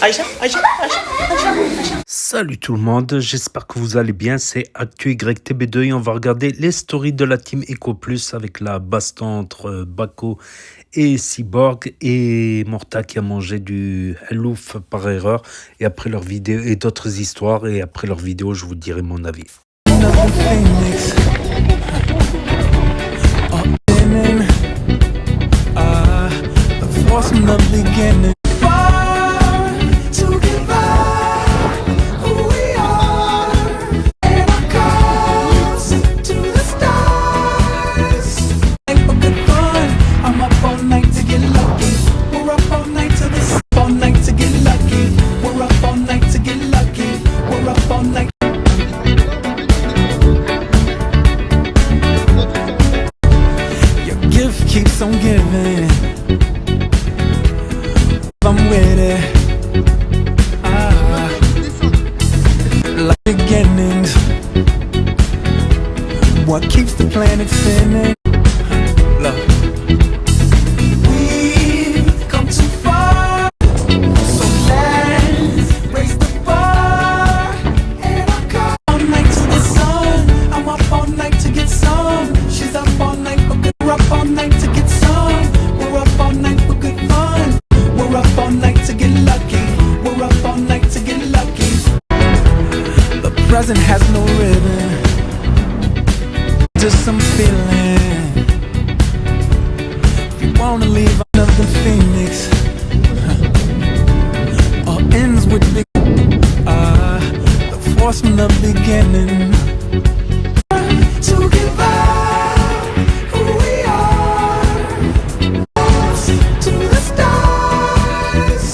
Aïcha, Aïcha, Aïcha, Aïcha, Aïcha. Salut tout le monde, j'espère que vous allez bien, c'est ActuYTB2 et on va regarder les stories de la team Eco Plus avec la baston entre Bako et Cyborg et Morta qui a mangé du Hellouf par erreur et après leur vidéo et d'autres histoires et après leur vidéo je vous dirai mon avis. Keeps on giving. I'm with it. Like beginnings. What keeps the planet spinning? Love. We've come too far, so let's raise the bar. And I come all night to the sun. I'm up all night to get some. She's up all night, but we're up all night to get some. We're up all night for good fun. We're up all night to get lucky. We're up all night to get lucky. The present has no ribbon, just some feeling. If you wanna leave another phoenix, all ends with big. The force from the beginning. To give out who we are to the stars.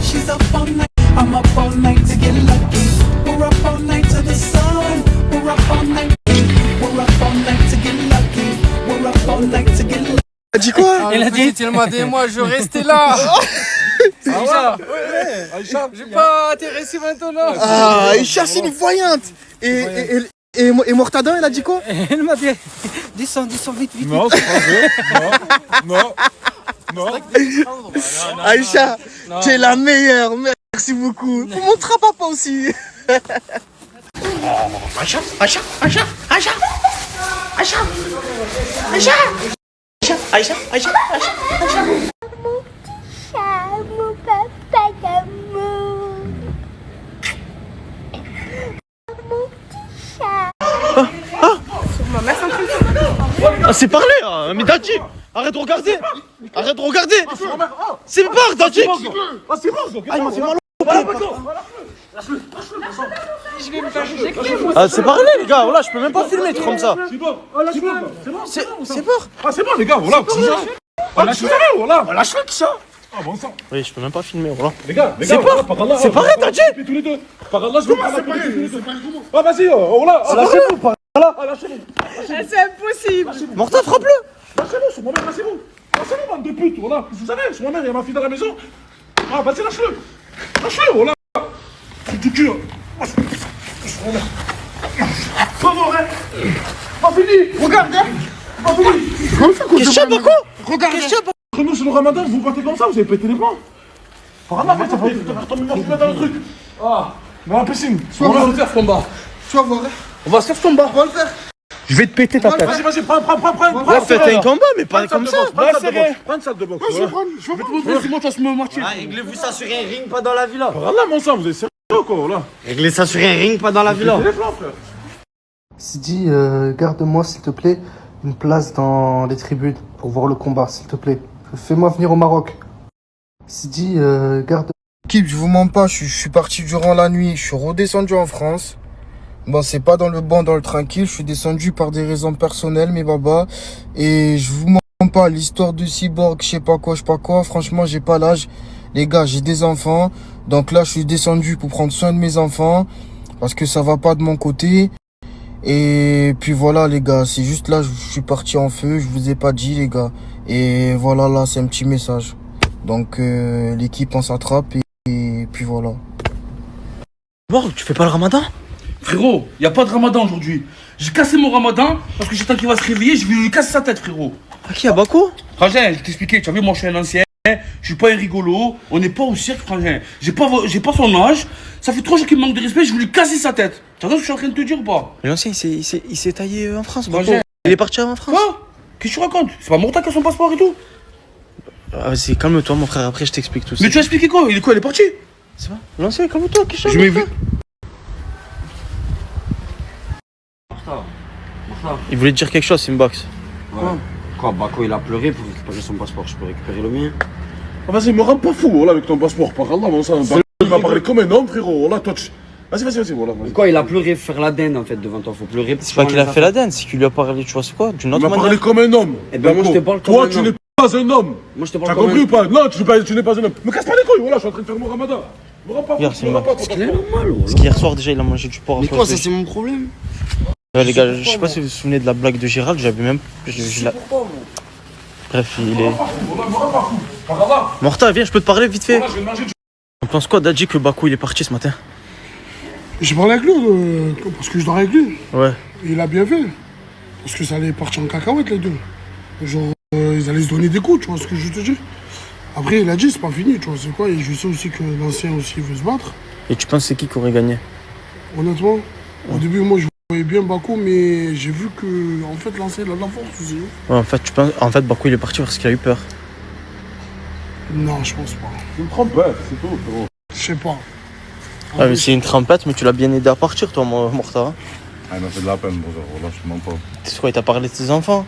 She's up all night, I'm up all night to get lucky. We're up all night to the sun. We're up all night. We're up all night to get lucky. We're up all night to get lucky. Elle dit quoi? Elle a dit, il m'a dit, moi je restais là. Aïcha, Aïcha, j'ai pas intéressé maintenant. ah, Aïcha, c'est une voyante. Et Mortada, elle a dit quoi? Elle m'a dit, descends, vite. Non, c'est pas vrai. Non. Aïcha, tu es la meilleure. Merci beaucoup. Vous montrez à papa aussi. Aïcha, Aïcha, Aïcha, Aïcha, Aïcha, Aïcha, Aïcha, Aïcha, Aïcha. Mon papa d'amour. Mon chat. Ah, c'est parlé, hein. Mais Dadji, arrête de regarder. Arrête de regarder. C'est pas Dadji. Ah, c'est bon, Ah, il m'a fait mal. Je vais me faire juger. Ah, c'est parlé, les gars. Voilà, je peux même pas filmer comme ça. c'est bon. Ah, lâche-le. C'est bon. Ah, c'est bon, les gars, voilà. Ah, lâche-le, voilà. Lâche-le, Kisha. Ah, bon sang. Oui, je peux même pas filmer, voilà. Les gars, C'est pas- par Allah, c'est pareil, Dadji. Tous les deux. Par Allah, je vais prendre la photo tous les deux. Ah, vas-y, voilà. Lâchez-vous, pas. Ah, lâchez-le. C'est impossible. Morta, frappe-le. Lâchez-le, sur ma mère, lâchez-vous. Lâchez-le, bande de putes, voilà. Vous savez, sur ma mère, il y a ma fille dans la maison. Ah, vas-y, lâche-le. Lâche-le, voilà. C'est du cul. Pas vrai. Pas fini. Regarde, hein. Pas fini. Kisha, Bako. Regarde. Entre nous, sur le ramadan, vous vous battez comme ça, vous avez pété les plans. Par Allah, ça fait tomber ma fumée dans le truc. Ah, dans la piscine. On va le faire combat. Tu vas voir. On va se faire combat. On va le faire. Je vais te péter ta tête. Vas-y, prends. Ouais, faites un combat, mais pas comme ça. Prends une salle de boxe. Je vais te montrer si moi, tu me moitié. Réglez-vous ça sur un ring, pas dans la villa. Par Allah, mon sang, vous êtes sérieux, quoi, là. Réglez ça sur un ring, pas dans la villa. Pétez les plans, frère. Sidi, garde-moi s'il te plaît une place dans les tribunes pour voir le combat, s'il te plaît. Fais-moi venir au Maroc. Sidi, garde. Équipe, je vous mens pas, je suis parti durant la nuit, je suis redescendu en France. Bon, c'est pas dans le banc, dans le tranquille, je suis descendu par des raisons personnelles, mes babas. Et je vous mens pas, l'histoire de Cyborg, je sais pas quoi, franchement, j'ai pas l'âge. Les gars, j'ai des enfants, donc là, je suis descendu pour prendre soin de mes enfants, parce que ça va pas de mon côté. Et puis voilà, les gars, c'est juste là, je suis parti en feu, je vous ai pas dit, les gars. Et voilà, là, c'est un petit message. Donc, l'équipe, on s'attrape et puis voilà. Bon, tu fais pas le ramadan? Frérot, y a pas de ramadan aujourd'hui. J'ai cassé mon ramadan parce que j'attends qu'il va se réveiller, je vais lui casser sa tête, frérot. À qui, à Bako? Rajen, je t'expliquais, tu as vu, moi je suis un ancien. Je suis pas un rigolo, on n'est pas au cirque, frangin. J'ai pas son âge, ça fait 3 jours qu'il me manque de respect, je voulais casser sa tête. Tu vois ce que je suis en train de te dire ou pas? Mais l'ancien, il s'est taillé en France, bro. Frangin. Il est parti en France. Quoi? Qu'est-ce que tu racontes? C'est pas Morta qui a son passeport et tout? Ah, vas-y, calme-toi, mon frère, après je t'explique tout ça. Mais tu as expliqué quoi? Il est parti? C'est vrai? L'ancien, calme-toi, qu'est-ce que Je m'ai vu. Il voulait te dire quelque chose, Simbox. Quoi, Bako il a pleuré pour récupérer son passeport, je peux récupérer le mien. Ah, vas-y, me rends pas fou, voilà, avec ton passeport. Par Allah, mon sang. Il va parler comme un homme, frérot. Voilà, touch. Vas-y, voilà. Vas-y. Quoi, il a pleuré faire la dinde en fait devant toi, faut pleurer. C'est pas qu'il a fait la dance, c'est qu'il lui a parlé, tu vois, c'est quoi? D'une Il autre m'a parlé manière. comme un homme. Eh ben, moi, je te parle comme Toi, un tu homme. n'es pas un homme. Moi je te T'as parle comme compris un ou pas? Non, tu n'es pas un homme. Me casse pas les couilles, voilà, je suis en train de faire mon ramadan. Me rends pas fou. Regarde, c'est me rends une pas Parce qu'il est normal, Parce qu'hier soir, déjà, il a mangé du porc. Mais quoi, ça c'est mon problème? Ouais, les gars, je sais pas si vous vous souvenez de la blague de Gérald, j'avais même. Bref, il est. Me rends pas fou. Par Allah. Morta, viens, je peux te parler vite fait. Voilà, je vais manger du. On pense quoi d'Adji que Bakou il est parti ce matin? J'ai parlé avec lui, parce que je dors avec lui. Ouais. Il a bien fait. Parce que ça allait partir en cacahuète, les deux. Genre, ils allaient se donner des coups, tu vois ce que je te dis. Après, il a dit, c'est pas fini, tu vois, c'est quoi. Et je sais aussi que l'ancien aussi veut se battre. Et tu penses c'est qui aurait gagné? Honnêtement, au début, moi, je voyais bien Bakou, mais j'ai vu que, en fait, l'ancien, il a de la force aussi. Ouais, en fait, Bakou il est parti parce qu'il a eu peur. Non, je pense pas. Je me trompe, ouais, c'est tout, frérot. Je sais pas. Ouais, mais c'est une trempette, mais tu l'as bien aidé à partir, toi, Morta. Ah, il m'a fait de la peine, brother. Voilà, je te mens pas. C'est quoi, il t'a parlé de tes enfants?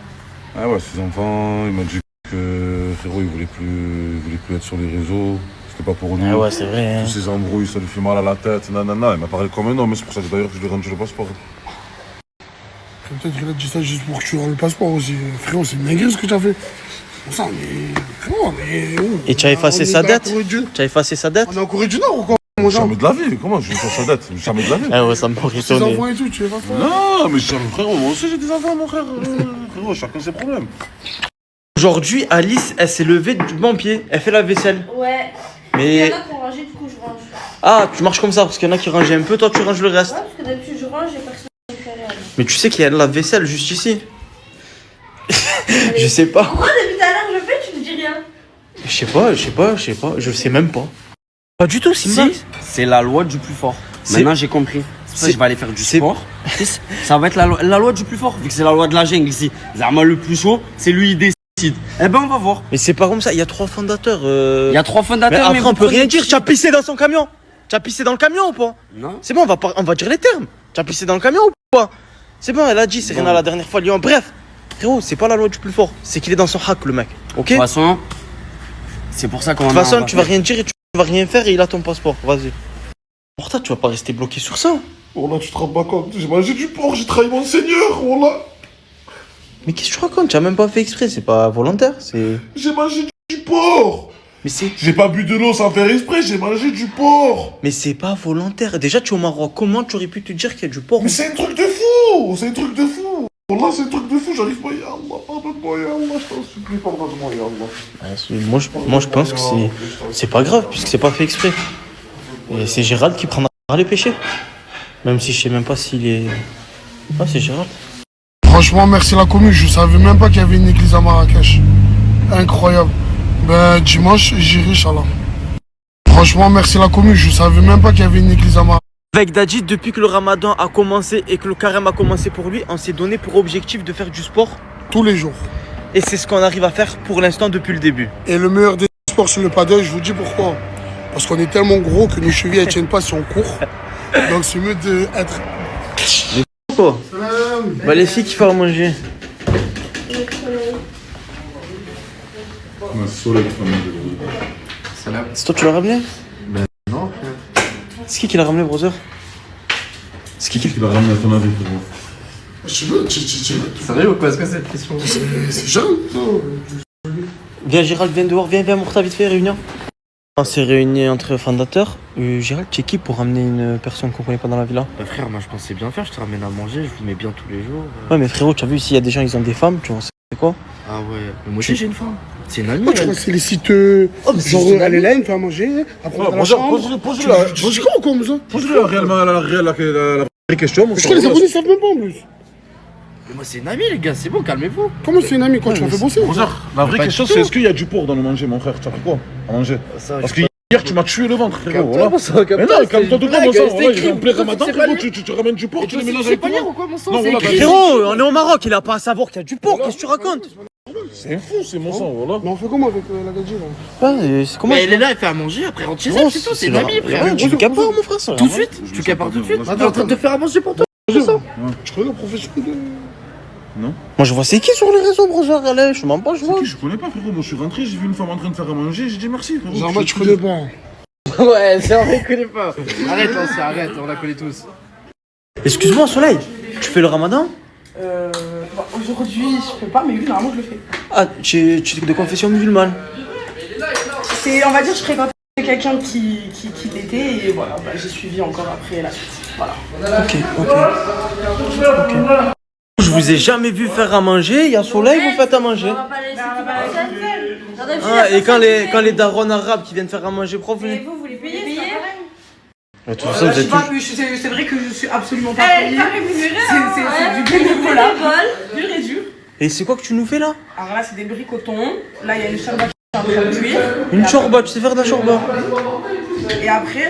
Ah ouais, ses enfants, il m'a dit que frérot, il voulait plus être sur les réseaux. C'était pas pour lui. Ah ouais, c'est vrai. Hein. Tous ces embrouilles, ça lui fait mal à la tête, nanana. Il m'a parlé comme un homme, c'est pour ça que d'ailleurs que je lui ai rendu le passeport. Peut-être qu'il a dit ça juste pour que tu rendes le passeport aussi. Frérot, c'est une dinguerie ce que tu as fait. Pour ça, mais. Frérot, mais. Et tu as effacé sa dette? Tu as effacé sa dette? On est en Corée du Nord ou quoi, mon genre? Jamais de la vie, comment je vais faire sa dette? Jamais de la vie. Ah ouais, ça me pourrait Tes étonner. enfants et tout, tu es pas fort. Non, mais frérot, moi aussi j'ai des enfants, mon frère. Frérot, chacun ses problèmes. Aujourd'hui, Alice, elle s'est levée du bon pied, elle fait la vaisselle. Ouais. Mais. Il y en a qui ont rangé, du coup je range. Ah, tu marches comme ça, parce qu'il y en a qui rangent un peu, toi tu ranges le reste. Ouais, parce que d'habitude je range et personne ne fait rien. Mais tu sais qu'il y a de la vaisselle juste ici. Je sais pas. Pourquoi depuis tout à l'heure je fais, tu me dis rien? Je sais même pas. Pas du tout, Simba. Si, c'est la loi du plus fort. C'est- Maintenant j'ai compris. C'est pour ça que je vais aller faire du c'est- sport. Ça va être la loi du plus fort, vu que c'est la loi de la jungle ici. Zama le plus chaud, c'est lui qui décide. Eh ben on va voir. Mais c'est pas comme ça, il y a 3 fondateurs. Il y a 3 Mais fondateurs, après, vous on peut prenez rien dire. qui? Tu as pissé dans son camion. Tu as pissé dans le camion ou pas? Non. C'est bon, on va dire les termes. Tu as pissé dans le camion ou pas? C'est bon, elle a dit, c'est rien à la dernière fois, Lyon. Bref, frérot, c'est pas la loi du plus fort. C'est qu'il est dans son hack, le mec. Ok? De toute façon, c'est pour ça qu'on De toute façon, tu vas rien dire et tu vas rien faire et il a ton passeport. Vas-y. Pourtant, tu vas pas rester bloqué sur ça. Oh là, tu te rends pas compte. J'ai mangé du porc, j'ai trahi mon seigneur. Oh là. Mais qu'est-ce que tu racontes? Tu as même pas fait exprès, c'est pas volontaire. C'est. J'ai mangé du porc. Mais c'est. J'ai pas bu de l'eau sans faire exprès, j'ai mangé du porc. Mais c'est pas volontaire. Déjà, tu es au Maroc. Comment tu aurais pu te dire qu'il y a du porc? Mais c'est un truc de fou. C'est un truc de fou. Oh là, c'est un truc de fou. J'arrive pas. Ya Allah, pardonne-moi, ya Allah. Je t'en supplie, pardonne-moi, ya Allah. Moi, je pense que c'est pas grave, puisque c'est pas fait exprès. Et c'est Gérald qui prendra les péchés. Même si je sais même pas s'il est. Ah, c'est Gérald. Franchement, merci la commune. Je savais même pas qu'il y avait une église à Marrakech. Incroyable. Ben, dimanche, j'irai, Inch'Allah. Franchement, merci la commune. Je savais même pas qu'il y avait une église à Marrakech. Avec Dadji, depuis que le ramadan a commencé et que le carême a commencé pour lui, on s'est donné pour objectif de faire du sport. Tous les jours. Et c'est ce qu'on arrive à faire pour l'instant depuis le début. Et le meilleur des sports sur le paddle, je vous dis pourquoi. Parce qu'on est tellement gros que nos chevilles, elles tiennent pas si on court. Donc c'est mieux d'être... Quoi? Bah les filles qui font à manger. C'est toi qui l'as ramené? Ben non, frère. C'est qui l'a ramené, brother? C'est qui l'a ramené à ton avis, frérot? Je veux, Sérieux ou quoi? Est-ce que c'est une question? c'est jeune. Viens Gérald, viens dehors, viens Mourta, vite fait, réunion. On s'est réunis entre fondateurs. Gérald, tu es qui pour ramener une personne qu'on connaît pas dans la villa? Bah frère, moi je pensais bien faire, je te ramène à manger, je vous mets bien tous les jours. Ouais mais frérot, tu as vu, s'il y a des gens, ils ont des femmes, tu vois, c'est quoi? Ah ouais, mais moi aussi j'ai une femme. C'est une amie. Moi, tu crois que c'est les sites... genre, elle est là, elle me fait à manger. Après, on va dans la chambre. Pose-le comment, comme ça? Pose-le réellement la vraie question, mon Je crois que les abonnés savent même pas, en plus. Mais moi, c'est une amie, les gars, c'est bon, calmez-vous. Comment c'est une amie quand tu m'as fait bosser? La vraie question, c'est est-ce qu'il y a du porc dans le manger, mon frère? Tu as pris quoi à manger? Parce que hier, tu m'as tué le ventre, frérot. Voilà. Mais non, calme-toi tout le temps, mon sang. Voilà, il est en plein ramadan, frérot. Tu ramènes du porc, tu le mélanges avec toi. ou quoi, mon sang? Non, voilà, Frérot, on est au Maroc, il a pas à savoir qu'il y a du porc, qu'est-ce que tu racontes? c'est fou, c'est mon sang, voilà. Mais on fait comment avec la gadji là? C'est comment Mais elle est là, elle fait à manger, après rentre chez elle, c'est tout, c'est une amie, frère. Tu le capares, mon frère, ça. Tout de suite? Tu capares tout de suite? T'es en train de te faire à manger pour toi? Tu connais la profession de. Non. Moi, je vois c'est qui sur les réseaux, bro, genre, allez, je m'en pas, je vois. Je connais pas, frérot. Moi, je suis rentré, j'ai vu une femme en train de faire à manger, j'ai dit merci, frérot. Genre, moi, tu connais pas. Ouais, c'est vrai, connaît pas. Arrête, l'ancien, arrête, on la connaît tous. Excuse-moi, Soleil, tu fais le ramadan? Aujourd'hui, je peux pas, mais oui, normalement, je le fais. Ah, tu es de confession musulmane? C'est, on va dire, je fréquentais quelqu'un qui l'était et voilà, bah, j'ai suivi encore après la suite. Voilà. Ok. Je vous ai jamais vu faire à manger, il y a Soleil, vous faites à manger. Ah, et quand les darons arabes qui viennent faire à manger, prof, Mais vous les payez, c'est pas pareil. de toute façon, vous êtes tous... C'est vrai que je suis absolument pas Elle est payée. pas rémunérée, C'est du bénévolat, pur et dur. Et c'est quoi que tu nous fais là? Alors là, c'est des bricotons. Là, il y a une chorba qui est en train de cuire. Une chorba, tu sais faire de la chorba? Et après,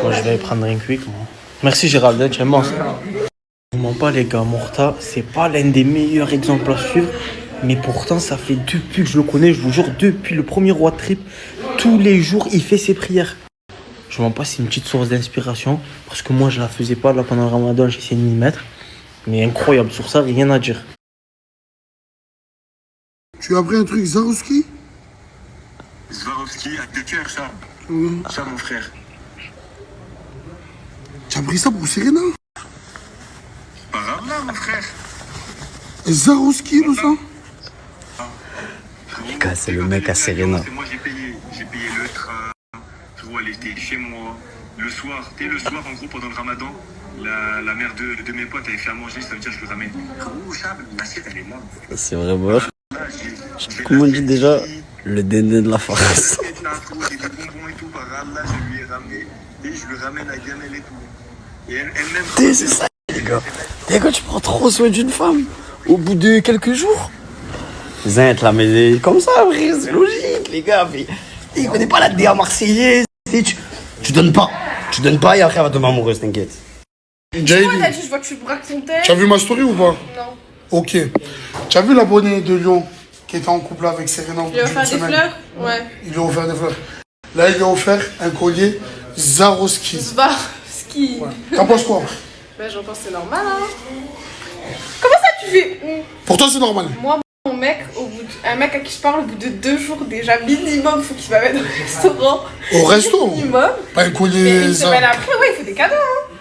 Moi, je vais prendre un quick, moi. Merci Gérald, tu es mort. Je vous mens pas, les gars, Morta, c'est pas l'un des meilleurs exemples à suivre. Mais pourtant, ça fait depuis que je le connais, je vous jure, depuis le premier road trip, tous les jours, il fait ses prières. Je vous mens pas, c'est une petite source d'inspiration. Parce que moi, je la faisais pas là pendant le ramadan, j'ai essayé de m'y mettre. Mais incroyable, sur ça, rien à dire. Tu as appris un truc, Zarouski? Swarovski, avec des cœurs, ça. Ça, mon frère. Tu as pris ça pour Serena? Pas grave, là, mon frère. Zarouski, le sang? Les gars, c'est le mec à Serena. Moi, j'ai payé le train. Frérot, elle était chez moi. Le soir, le soir, en gros, pendant le ramadan, la mère de mes potes avait fait à manger, ça veut dire que je le ramène. Frérot, Chab, l'assiette, elle est là. C'est vrai, bon. Comment on dit déjà? Le déné de la farce. J'ai des bonbons et tout, par là, je lui ai ramené. Et je lui ramène à Gamel et tout. Et elle-même. C'est ça, les gars. Et quand tu prends trop soin d'une femme, au bout de quelques jours. Zint, là, mais comme ça, après, c'est logique, les gars. Mais, il connaît pas la DA marseillaise. Tu donnes pas. Tu donnes pas et après, elle va tomber amoureuse, t'inquiète. Jay, T'as dit, je vois que tu braques ton tête. tu as vu ma story ou pas? Non. Ok. Tu as vu l'abonné de Lyon qui était en couple avec Serena au bout Tu vas d'une faire des semaine? fleurs? Ouais. Il lui a offert des fleurs. Là, il lui a offert un collier Zarovski. Swarovski. Ouais. T'en penses quoi? Ben, j'en pense que c'est normal, hein. Comment ça, tu fais? Pour toi, c'est normal. Moi, mon mec, un mec à qui je parle, au bout de 2 jours, déjà minimum, faut qu'il m'amène au restaurant. Au resto? Minimum. Pas un Mais collier une semaine après, ouais, il faut des cadeaux, hein.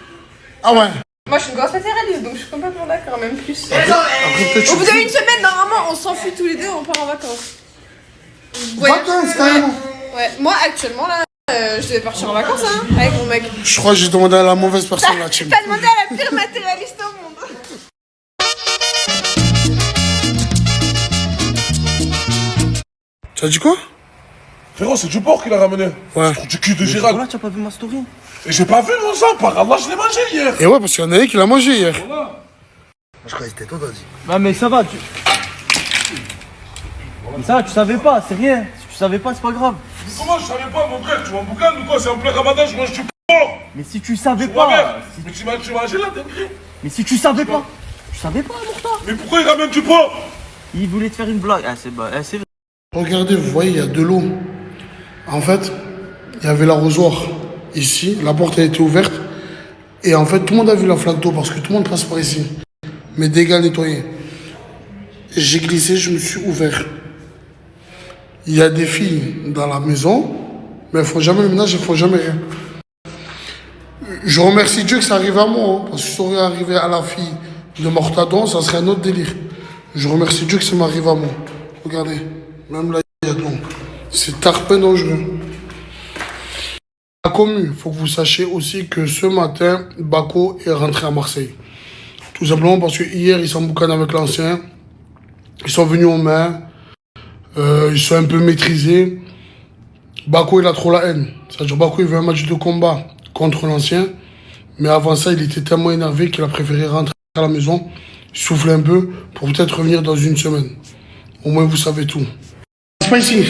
Ah ouais. Moi, je suis une grosse matérialiste, donc je suis complètement d'accord, même plus. peut-être Au bout tu- d'une semaine, normalement, on s'enfuit tous les deux, on part en vacances. Vacances, carrément. Ouais, moi, actuellement, là, je devais partir en vacances, hein, avec mon mec. Je crois que j'ai demandé à la mauvaise personne la team. T'as demandé à la pire matérialiste au monde. Tu as dit quoi? Frérot, c'est du porc qu'il a ramené. Ouais. Du cul de Gérald. Voilà, tu as pas vu ma story? Et j'ai pas vu mon sang, par Allah, je l'ai mangé hier. Et ouais, parce qu'il y en a un qui l'a mangé hier. Je croyais que c'était toi, t'as dit. Bah, mais ça va, tu... Mais ça va, tu savais pas, c'est rien. Si tu savais pas, c'est pas grave. Mais comment je savais pas, mon frère? Tu m'en boucanes ou quoi? C'est en plein ramadan, je mange du porc. Mais si tu savais Ma mère. pas... Mais tu m'as mangé là, dinguerie. Mais si tu savais pas... Tu savais pas, Morta? Mais pourquoi il ramène du porc? Il voulait te faire une blague. Ah, c'est vrai. Regardez, vous voyez, il y a de l'eau. En fait, il y avait l'arrosoir ici, la porte a été ouverte. Et en fait, tout le monde a vu la flaque d'eau parce que tout le monde passe par ici. Mes dégâts nettoyés. J'ai glissé, je me suis ouvert. Il y a des filles dans la maison, mais elles font jamais le ménage, elles font jamais rien. Je remercie Dieu que ça arrive à moi, hein, parce que si ça aurait arrivé à la fille de Mortadon, ça serait un autre délire. Je remercie Dieu que ça m'arrive à moi. Regardez, même là, il y a de l'eau. C'est tarpin dangereux. La commune, il faut que vous sachiez aussi que ce matin, Bako est rentré à Marseille. Tout simplement parce que hier, ils sont boucanés avec l'ancien. Ils sont venus aux mains. Ils sont un peu maîtrisés. Bako, il a trop la haine. C'est-à-dire, Bako, il veut un match de combat contre l'ancien. Mais avant ça, il était tellement énervé qu'il a préféré rentrer à la maison. soufflez un peu pour peut-être revenir dans une semaine. Au moins, vous savez tout. C'est pas ici.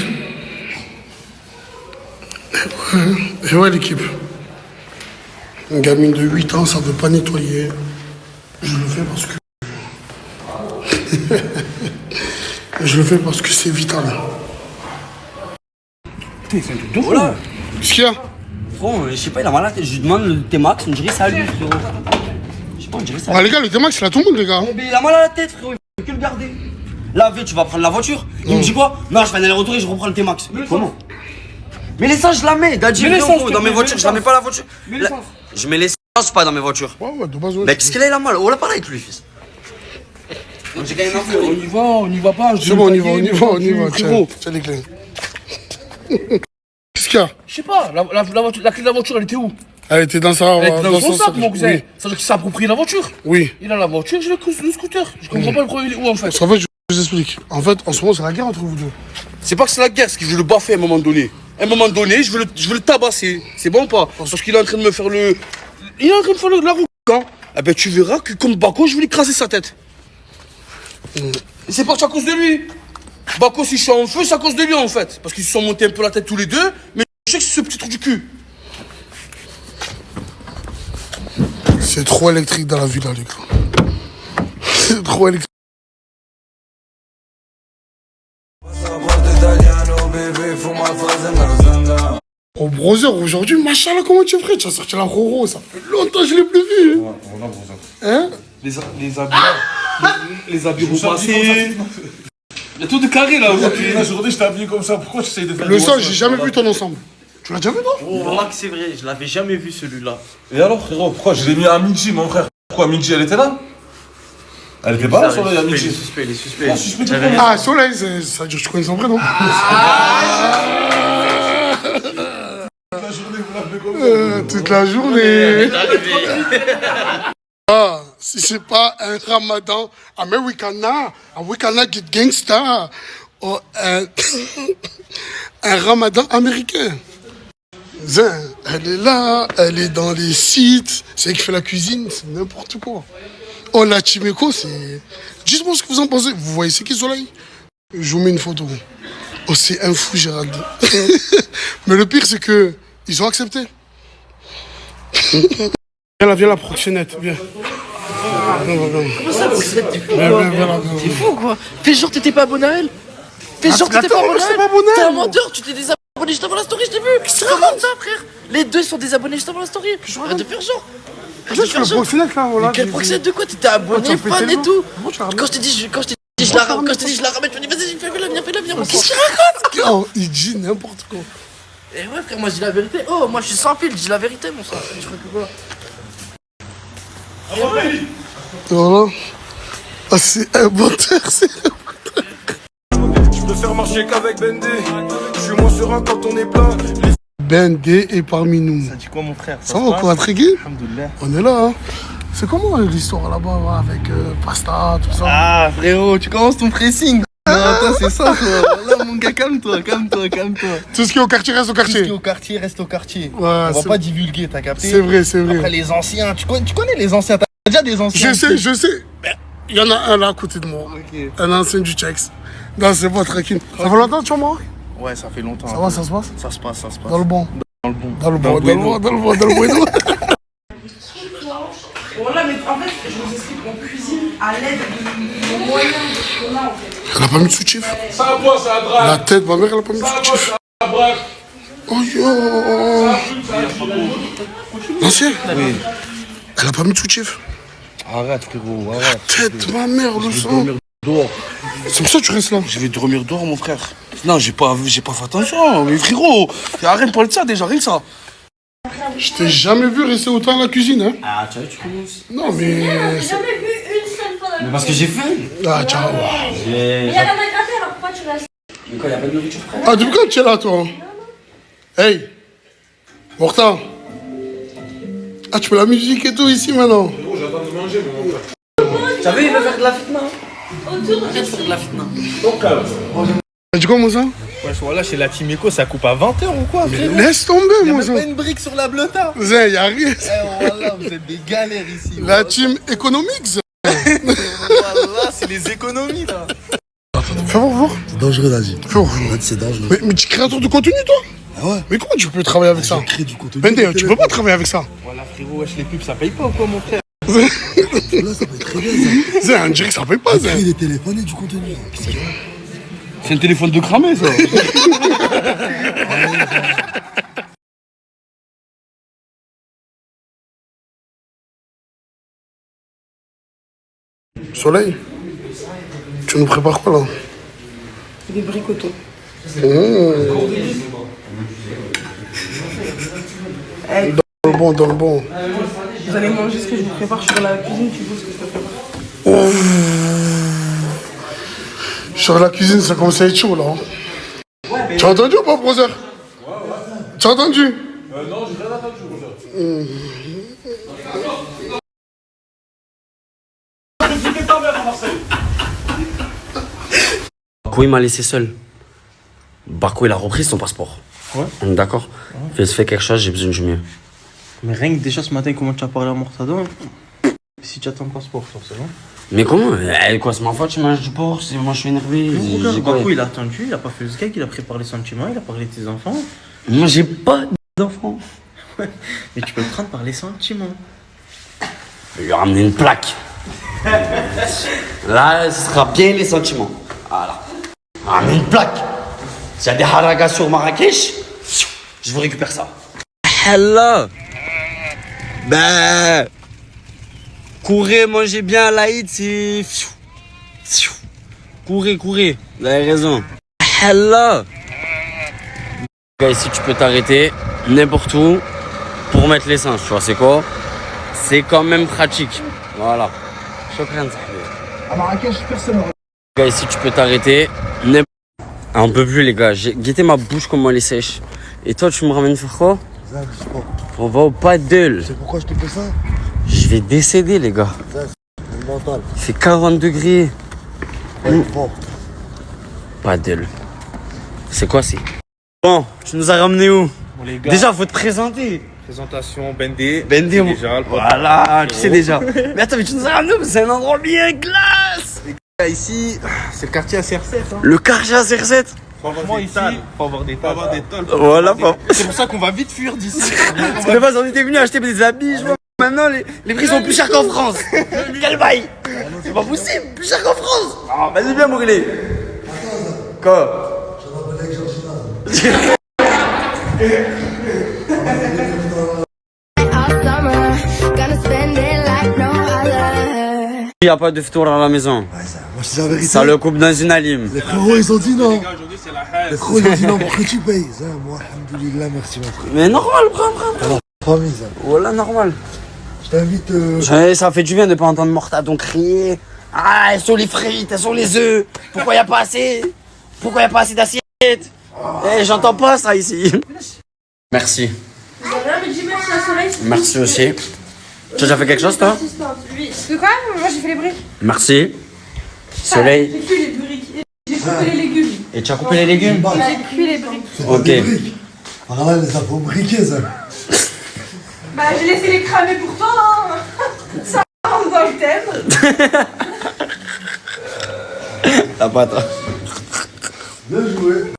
Et ouais, l'équipe. Une gamine de 8 ans, ça veut pas nettoyer. Je le fais parce que... Je le fais parce que c'est vital. Putain, c'est un truc de fou. Voilà. Qu'est-ce qu'il y a? Frérot, je sais pas, il a mal à la tête. Je lui demande le T-Max, on dirait ça à lui, frérot. Je sais pas, on dirait ça. Ouais, les gars, le T-Max, c'est à tout le monde, les gars. Mais il a mal à la tête, frérot, il faut que le garder. Là, tu vas prendre la voiture. Il me dit quoi? Non, je fais un aller-retour et je reprends le T-Max. Comment? Mais l'essence, je la mets. Dadji, dans mes voitures, je la mets pas la voiture. Je mets l'essence pas dans mes voitures. Ouais, de base, ouais. Mais qu'est-ce qu'il a, il a mal? Oh, là, pareil avec lui, fils. On y va pas. C'est bon, on y va. Tiens les clés. Qu'est-ce qu'il y a? Je sais pas, la clé de la voiture, elle était où? Elle était dans sa... Elle était dans son sac, mon cousin. Oui. Ça veut dire qu'il s'est approprié la voiture. Oui. Il a la voiture, j'ai le scooter. Je comprends pas le problème, il est où en fait? Parce qu'en fait, je vous explique. En fait, en ce moment, c'est la guerre entre vous deux. C'est pas que c'est la guerre, c'est que je veux le baffer à un moment donné. À un moment donné, je veux le tabasser. C'est bon ou pas? Parce qu'il est en train de me faire le... Il est en train de faire la roue. Eh ben tu verras que comme Bako, je vais lui écraser sa tête. Et c'est parti à cause de lui. Bako, si je suis en feu, c'est à cause de lui en fait. Parce qu'ils se sont montés un peu la tête tous les deux, mais je sais que c'est ce petit trou du cul. C'est trop électrique dans la vie là, les gars. C'est trop électrique. Oh brother, aujourd'hui, machallah, comment tu es frère? Tu as sorti la Roro, ça fait longtemps que je l'ai plus vu. Voilà, brother. Hein? Les habits repassés. Il y a tout de carré là aujourd'hui. La journée, je t'ai habillé comme ça. Pourquoi tu essayes de faire Le sang, j'ai jamais vu ton ensemble. Tu l'as déjà vu, non? Voilà que c'est vrai, je l'avais jamais vu celui-là. Et alors, frérot, pourquoi je l'ai mis à Minji, mon frère? Pourquoi Minji, elle était là? Elle était pas là, Soleil, à Minji. Il est suspect. Ah, Soleil, ça veut dire que tu connais son prénom. Toute la journée. Ah, si c'est pas un Ramadan Americana get gangsta, ou un Ramadan américain. Zin, elle est là, elle est dans les sites, c'est elle qui fait la cuisine, c'est n'importe quoi. Oh, la Chimeko, c'est... Dites-moi ce que vous en pensez. Vous voyez c'est qui Soleil? Je vous mets une photo. Oh, c'est un fou, Gérald. Mais le pire, c'est que ils ont accepté. Viens la proxénète, viens. Comment ça, proxénète? T'es fou quoi? Fais genre t'étais pas abonné à elle. Fais genre t'étais pas abonné à elle. T'es un menteur, tu t'es désabonné juste avant la story, je t'ai vu. Qu'est-ce que tu racontes ça, frère? Les deux sont désabonnés juste avant la story. Arrête de faire genre. Je suis le proxénète là, voilà. Mais quel proxénète de quoi? T'étais abonné, fan et tout. Quand je t'ai dit je la ramène, tu me dis vas-y, fais-la, viens. Qu'est-ce qu'il raconte? Oh, il dit n'importe quoi. Eh ouais frère, moi je dis la vérité. Oh, moi je suis sans fil, je dis la vérité mon sang. Je crois que quoi? Voilà. Ah, c'est un menteur, c'est un menteur. Je préfère marcher qu'avec Bendé. Je suis moins serein quand on est plein. Bendé est parmi nous. Ça dit quoi mon frère? Ça va quoi, Trégui? Alhamdoulilah. On est là, hein. C'est comment l'histoire là-bas avec Pasta, tout ça? Ah frérot, tu commences ton pressing. Non, toi c'est ça toi. Là mon gars, calme-toi. Tout ce qui est au quartier reste au quartier. Tout ce qui est au quartier reste au quartier. Ouais, on va pas divulguer, t'as capté? C'est vrai. Après les anciens, tu connais les anciens, t'as déjà des anciens? Je sais. Il y en a un là à côté de moi. Okay. Un ancien du Tchex. Non, c'est pas tranquille. Ça fait longtemps que tu es au Maroc? Ouais, ça fait longtemps. Ça va, ça se passe? Ça se passe. Dans le bon. Dans le bon. Voilà, mais en fait, je vous explique qu'on cuisine à l'aide de nos moyens qu'on a en fait. Elle a pas mis de soutif. Ça à boire, ça à drague. La tête, ma mère, elle a pas mis de soutif. Ça à braque. Oh yo. L'ancien? Oui. Elle a pas mis de soutif. Arrête frérot, arrête. Tête, ma mère, le sang. C'est pour ça que tu restes là. Je vais dormir dehors, mon frère. Non, j'ai pas fait attention. Mais frérot, arrête de parler de ça déjà, rien que ça. Je t'ai jamais vu rester autant à la cuisine, hein. Ah, tu vois, tu commences. Non, mais... J'ai jamais vu une seule fois dans Mais parce que j'ai faim. Ah, tiens, Mais y'a rien à gratter, alors pourquoi tu restes? Mais quand y'a pas de nourriture prête. Ah, depuis quand tu es là, toi? Hey, Morta. Ah, tu fais la musique et tout ici, maintenant? J'attends de manger, mon frère. T'as vu, il veut faire de la fitna. Autour de Arrête de faire de la fitna. Tu dis quoi, Moussa? Ouais, voilà, chez la Team Eco, ça coupe à 20h ou quoi? Mais laisse tomber, Moussa. Y'a même pas une brique sur la bleuta. Zé, y'a rien. Eh voilà, vous êtes des galères ici. La team Economics. là, c'est les économies là. Fais voir. C'est dangereux, là, dit. Fais voir. C'est dangereux. Mais tu es créateur de contenu, toi? Ah ouais. Mais comment tu peux travailler avec ça? Je crée du contenu. Bendé, tu peux pas travailler avec ça. Voilà, frérot, wesh, les pubs, ça paye pas ou quoi, mon frère? Là, ça peut être très bien, ça. Zé, on dirait que ça paye pas, Zé. Créer des téléphones et du contenu. C'est un téléphone de cramé, ça. Soleil, tu nous prépares quoi, là? Des bricotos. Dans le bon, dans le bon. Vous allez manger ce que je vous prépare sur la cuisine, tu vois ce que je te prépare. Sur la cuisine, ça commence à être chaud, là. Tu as entendu ou pas, brother? Tu as entendu? Non, j'ai rien entendu, brother. Barco, il m'a laissé seul. Barco, il a repris son passeport. Ouais. On est d'accord? Il se fait quelque chose, j'ai besoin du mien. Mais rien que déjà ce matin, comment tu as parlé à Mortada, si tu as ton passeport, forcément. Mais comment? Quoi, c'est ma faute, tu manges du porc, moi je suis énervé. Regarde, Barco, il a attendu, il a pas fait le skate, il a préparé les sentiments, il a parlé de tes enfants. Moi, j'ai pas d'enfants. Ouais, mais tu peux le prendre par les sentiments. Je vais lui ramener une plaque. Là, ce sera bien les sentiments. Voilà. Ramener une plaque. S'il y a des haragas sur Marrakech, je vous récupère ça. Hello. Ben. Courez, mangez bien, l'Aïd, c'est. Courez, courez. Vous avez raison. Hello. Gars, ici, tu peux t'arrêter n'importe où pour mettre l'essence, tu vois, c'est quoi? C'est quand même pratique. Voilà. Chokran, ça. À Marrakech, personne. Gars, ici, tu peux t'arrêter n'importe où. Ah, on peut plus, les gars. J'ai guetté ma bouche comment elle est sèche. Et toi, tu me ramènes faire quoi? On va au paddle. C'est pourquoi je te fais ça? Je vais décéder, les gars. C'est mental. Il fait 40 degrés. Ouais, bon. Paddle. C'est quoi, c'est? Bon, tu nous as ramené où? Bon, les gars, déjà, faut te présenter. présentation, Bendé. Bendé, déjà, voilà, tu sais déjà. Mais attends, mais tu nous as ramené où? C'est un endroit bien classe. Les gars, ici, c'est le quartier à CR7. Hein. Le quartier à CR7. Franchement, ici, faut avoir des tôles. Voilà, c'est pour ça qu'on va vite fuir d'ici. C'est de base, on était venu acheter des habits, je vois. Maintenant, les prix sont plus chers qu'en France. Quel bail? C'est pas possible, plus cher qu'en France. Oh, vas-y, viens, brûler. Quoi? Il n'y a pas de ftour à la maison. Moi, je dis la vérité. Ça le coupe dans une alim. Les frérots, ils ont dit non. Les frérots, ils ont dit non pour que tu payes. Ça, moi, alhamdoulilah, merci, mon frère. Mais normal, prends. Alors, famille, ça. Voilà, normal. Je t'invite. Ça fait du bien de pas entendre Mortadon crier. Ah, elles sont les frites, elles sont les œufs. Pourquoi y a pas assez? Pourquoi y a pas assez d'assiettes? Eh, j'entends pas ça ici. Merci. Mais dis merci à Soleil. Merci aussi. Tu as déjà fait quelque chose, toi? De quoi? Moi j'ai fait les briques. Merci. Soleil. J'ai cuit les briques. J'ai coupé les légumes. Et tu as coupé les légumes? J'ai cuit les briques. Ok. Ah là, les infos briquées, ça. Bah j'ai laissé les cramer pour toi. Hein. Ça rentre dans le thème. T'as pas toi. Bien joué.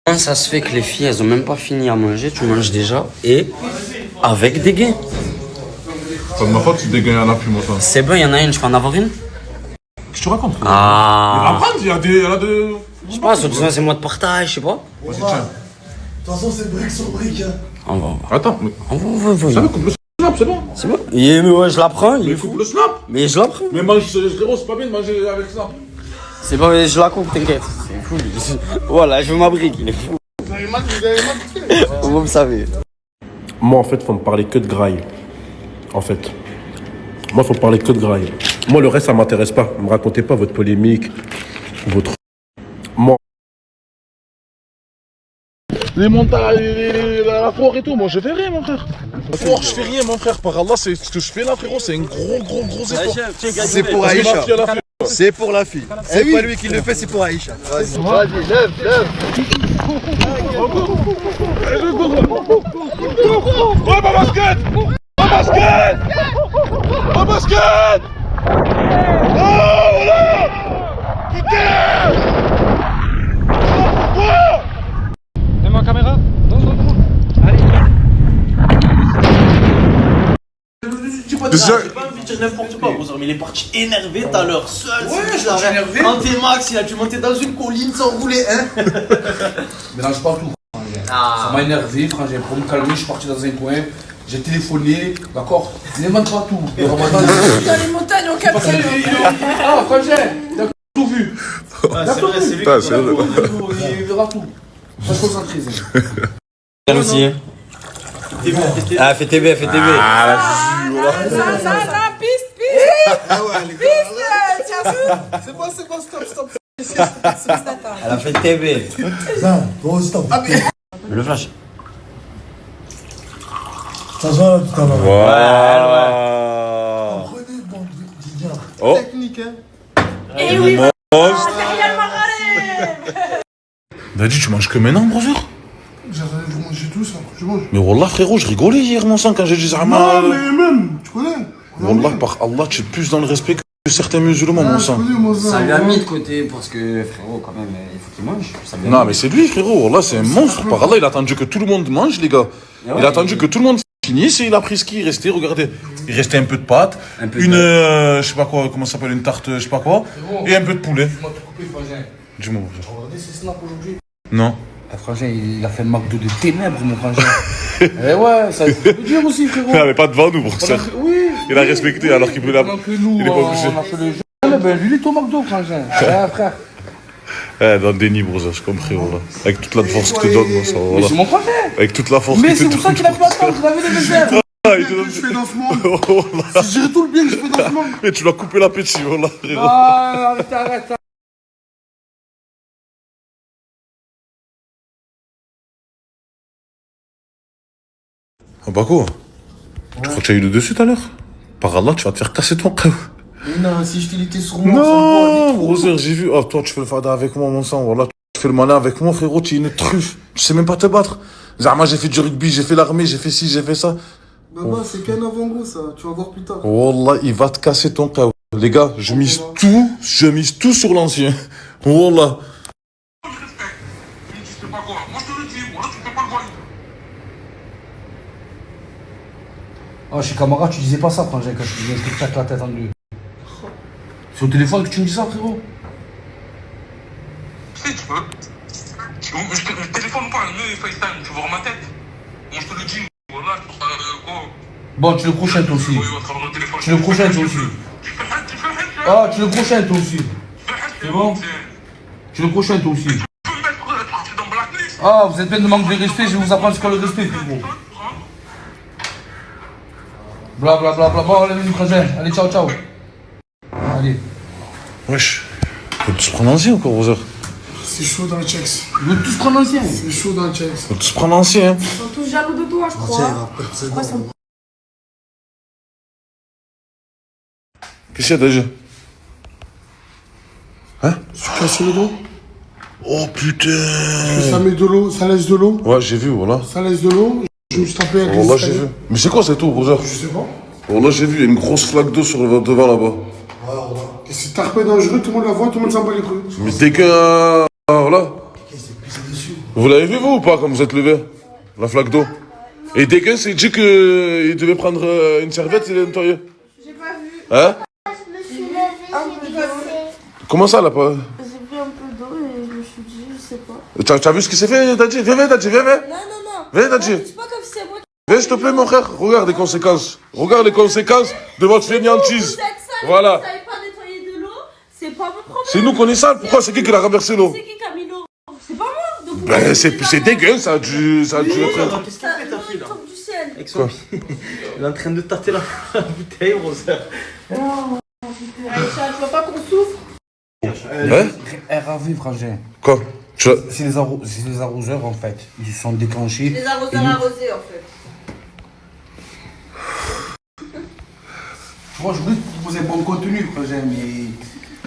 Comment ça se fait que les filles, elles ont même pas fini à manger, tu manges déjà, et avec des gains? C'est de ma faute, tu dégagnes à la plume, toi. C'est bon, il y en a une, je peux en avoir une? Qu'est-ce que tu racontes? Ah. Il y a de. Je sais pas, c'est moi de partage, je sais pas. De toute façon, c'est brique sur brique. Hein. On va. Attends, mais. On va. Ça me coupe le snap, c'est bon. C'est bon. Mais ouais, je la prends. Mais coupe le snap. Mais je la prends. Mais mange, frérot, c'est pas bien de manger avec ça. C'est bon, mais je la coupe, t'inquiète. C'est fou, lui. Voilà, je veux ma brique, il est fou. Vous me savez. Moi, en fait, faut me parler que de graille. En fait. Moi, faut me parler que de graille. Moi, le reste, ça m'intéresse pas. Ne me racontez pas votre polémique, votre... Moi... Les montages, la foire et tout, moi je fais rien, mon frère. La foire, je fais rien, mon frère. Par Allah, c'est ce que je fais là, frérot, c'est un gros effort. C'est pour Aïcha. C'est pour la fille. C'est pas lui qui le fait, c'est pour Aïcha. Vas-y, lève. Ouais, ma basket! Oh, voilà! pas J'ai pas envie de dire n'importe quoi, mais il est parti énervé tout à l'heure, seul. Ouais, je suis énervé. Quand t'es Max, il a dû monter dans une colline sans rouler, hein. Mélange pas tout. Ça m'a énervé, frangin. Pour me calmer, je suis parti dans un coin. J'ai téléphoné, d'accord. N'invente pas tout. Le Ramadan, Dans les montagnes, on capte. Ah, frangin, il a tout vu. C'est vrai, c'est lui qui Il verra tout. Faut se concentrer. Elle aussi. Hein. Ah, fais TB, fais TB. Ça, piste. Ah ouais, les gars. Tiens, C'est bon, stop. Elle a fait TB. Ça, bon, stop. Le flash. Ça se voit tout à l'heure. Voilà. Comprenez, bon, Didier. Oh. Technique, hein. Et oui, Daddy, tu manges que maintenant, brother? Vous mangez tout ça, je mange. Mais Wallah, frérot, je rigolais hier, mon sang, quand j'ai dit Zahma. Non, mais même, tu connais. Wallah, par Allah, tu es plus dans le respect que certains musulmans, mon sang. Ça lui a mis de côté parce que, frérot, quand même, il faut qu'il mange. Non, mais c'est lui, frérot. Wallah, c'est un monstre. Par Allah, il a attendu que tout le monde mange, les gars. Il a attendu que tout le monde finisse et il a pris ce qui restait. Regardez, il restait un peu de pâte, je sais pas quoi, comment ça s'appelle, une tarte, je sais pas quoi, et un peu de poulet. Dis-moi, Regardez ces snaps aujourd'hui. non. Ah, frangin, il a fait le McDo de ténèbres, mon frangin. Eh ouais, ça veut dire aussi, frérot. Non, mais pas devant nous, pour ça. Oui. Il a respecté alors qu'il peut la. Pendant que nous, Il est pas obligé. on a fait le jeu. Ben, lui, il est au McDo, frangin. Ouais, frère. Dans le déni, brother, j'ai compris, voilà. Avec toute la force que tu donnes, moi, ça, Mais voilà. c'est mon frangin. Avec toute la force Mais que tu c'est donnes. pour ça qu'il a pu attendre, vous avez des réserves. Ah, il te Que donne. je fais dans ce monde. Oh, là. Je dirais tout le bien que je fais dans ce monde. Mais tu l'as coupé l'appétit, voilà, frérot. Ah, arrête. Ah, bah quoi? Tu crois que tu as eu le dessus tout à l'heure? Par Allah, tu vas te faire casser ton crâne. Mais non, si je t'ai l'été sur moi, Non, brother, j'ai vu. Ah, toi, tu fais le fada avec moi, mon sang. Voilà, tu fais le malin avec moi, frérot. Tu es une truffe. Tu sais même pas te battre. Zama, j'ai fait du rugby, j'ai fait l'armée, j'ai fait ci, j'ai fait ça. Baba, c'est qu'un avant-goût, ça. Tu vas voir plus tard. Wallah, il va te casser ton crâne. Les gars, je mise tout sur l'ancien. Wallah. Oh, chez Camara, tu disais pas ça, frangin, quand je te claque la tête en deux. C'est au téléphone que tu me dis ça, frérot? Si tu peux. Je téléphone pas, le FaceTime, tu vois ma tête. Moi je te le dis, voilà, quoi. Bon, tu le prochain toi aussi. Tu le prochain toi aussi. Ah, tu le prochain toi aussi. C'est bon? Tu le prochain toi aussi. Ah, vous êtes plein de manque de respect, je vais vous apprendre ce qu'est le respect, frérot. Blablabla, bon, allez, vas-y, frangin. Allez, ciao. Allez. Wesh. Faut tous prendre l'ancien ou quoi, brother? C'est chaud dans le checks. Ils veulent tous prendre l'ancien. C'est chaud dans le checks. Faut tous prendre l'ancien. Ils sont tous jaloux de toi, je crois. Qu'est-ce qu'il y a déjà? Hein? Tu casses le dos? Oh putain! Ça met de l'eau, ça laisse de l'eau. Ouais, j'ai vu, voilà. Ça laisse de l'eau. Je me suis tapé avec les Voilà, j'ai escaliers. vu. Mais c'est quoi cette eau, brother? Je sais pas. Voilà, j'ai vu, il y a une grosse flaque d'eau sur le devant là-bas. Et c'est tarpé dangereux, tout le monde la voit, tout le monde s'en bat les couilles. Mais dès que. Voilà. Vous l'avez vu, vous, ou pas, quand vous êtes levé? La flaque d'eau. Et dès que c'est dit qu'il devait prendre une serviette et la nettoyer. J'ai pas vu. Hein? Je me suis levée, j'ai vu. Comment ça, là, pas? J'ai vu un peu d'eau et je me suis dit, je sais pas. T'as vu ce qui s'est fait, Dadji? Viens, Dadji, viens. Non. Viens, Dadji. C'est pas comme si c'est moi qui... Viens, s'il te plaît, mon frère. Regarde les conséquences. Regarde les conséquences de votre fainéantise. Vous êtes sale, Voilà. vous savez pas nettoyer de l'eau, c'est pas mon problème. C'est nous qu'on est sales. Pourquoi? C'est qui l'a renversé l'eau? C'est qui a mis l'eau? C'est pas moi. Donc Ben, c'est dégueu, ça a dû être. Qu'est-ce qu'il fait, ta fille, là? tombe du ciel. Avec son pied. Il est en train de tâter la bouteille, brother. Non, Aïcha, tu vois pas qu'on souffre? Ouais? RAV, frangin. Quoi? C'est les arroseurs, en fait. Ils se sont déclenchés. Les arroseurs arrosés, en fait. Moi, je voulais te proposer un bon contenu, frangin, mais...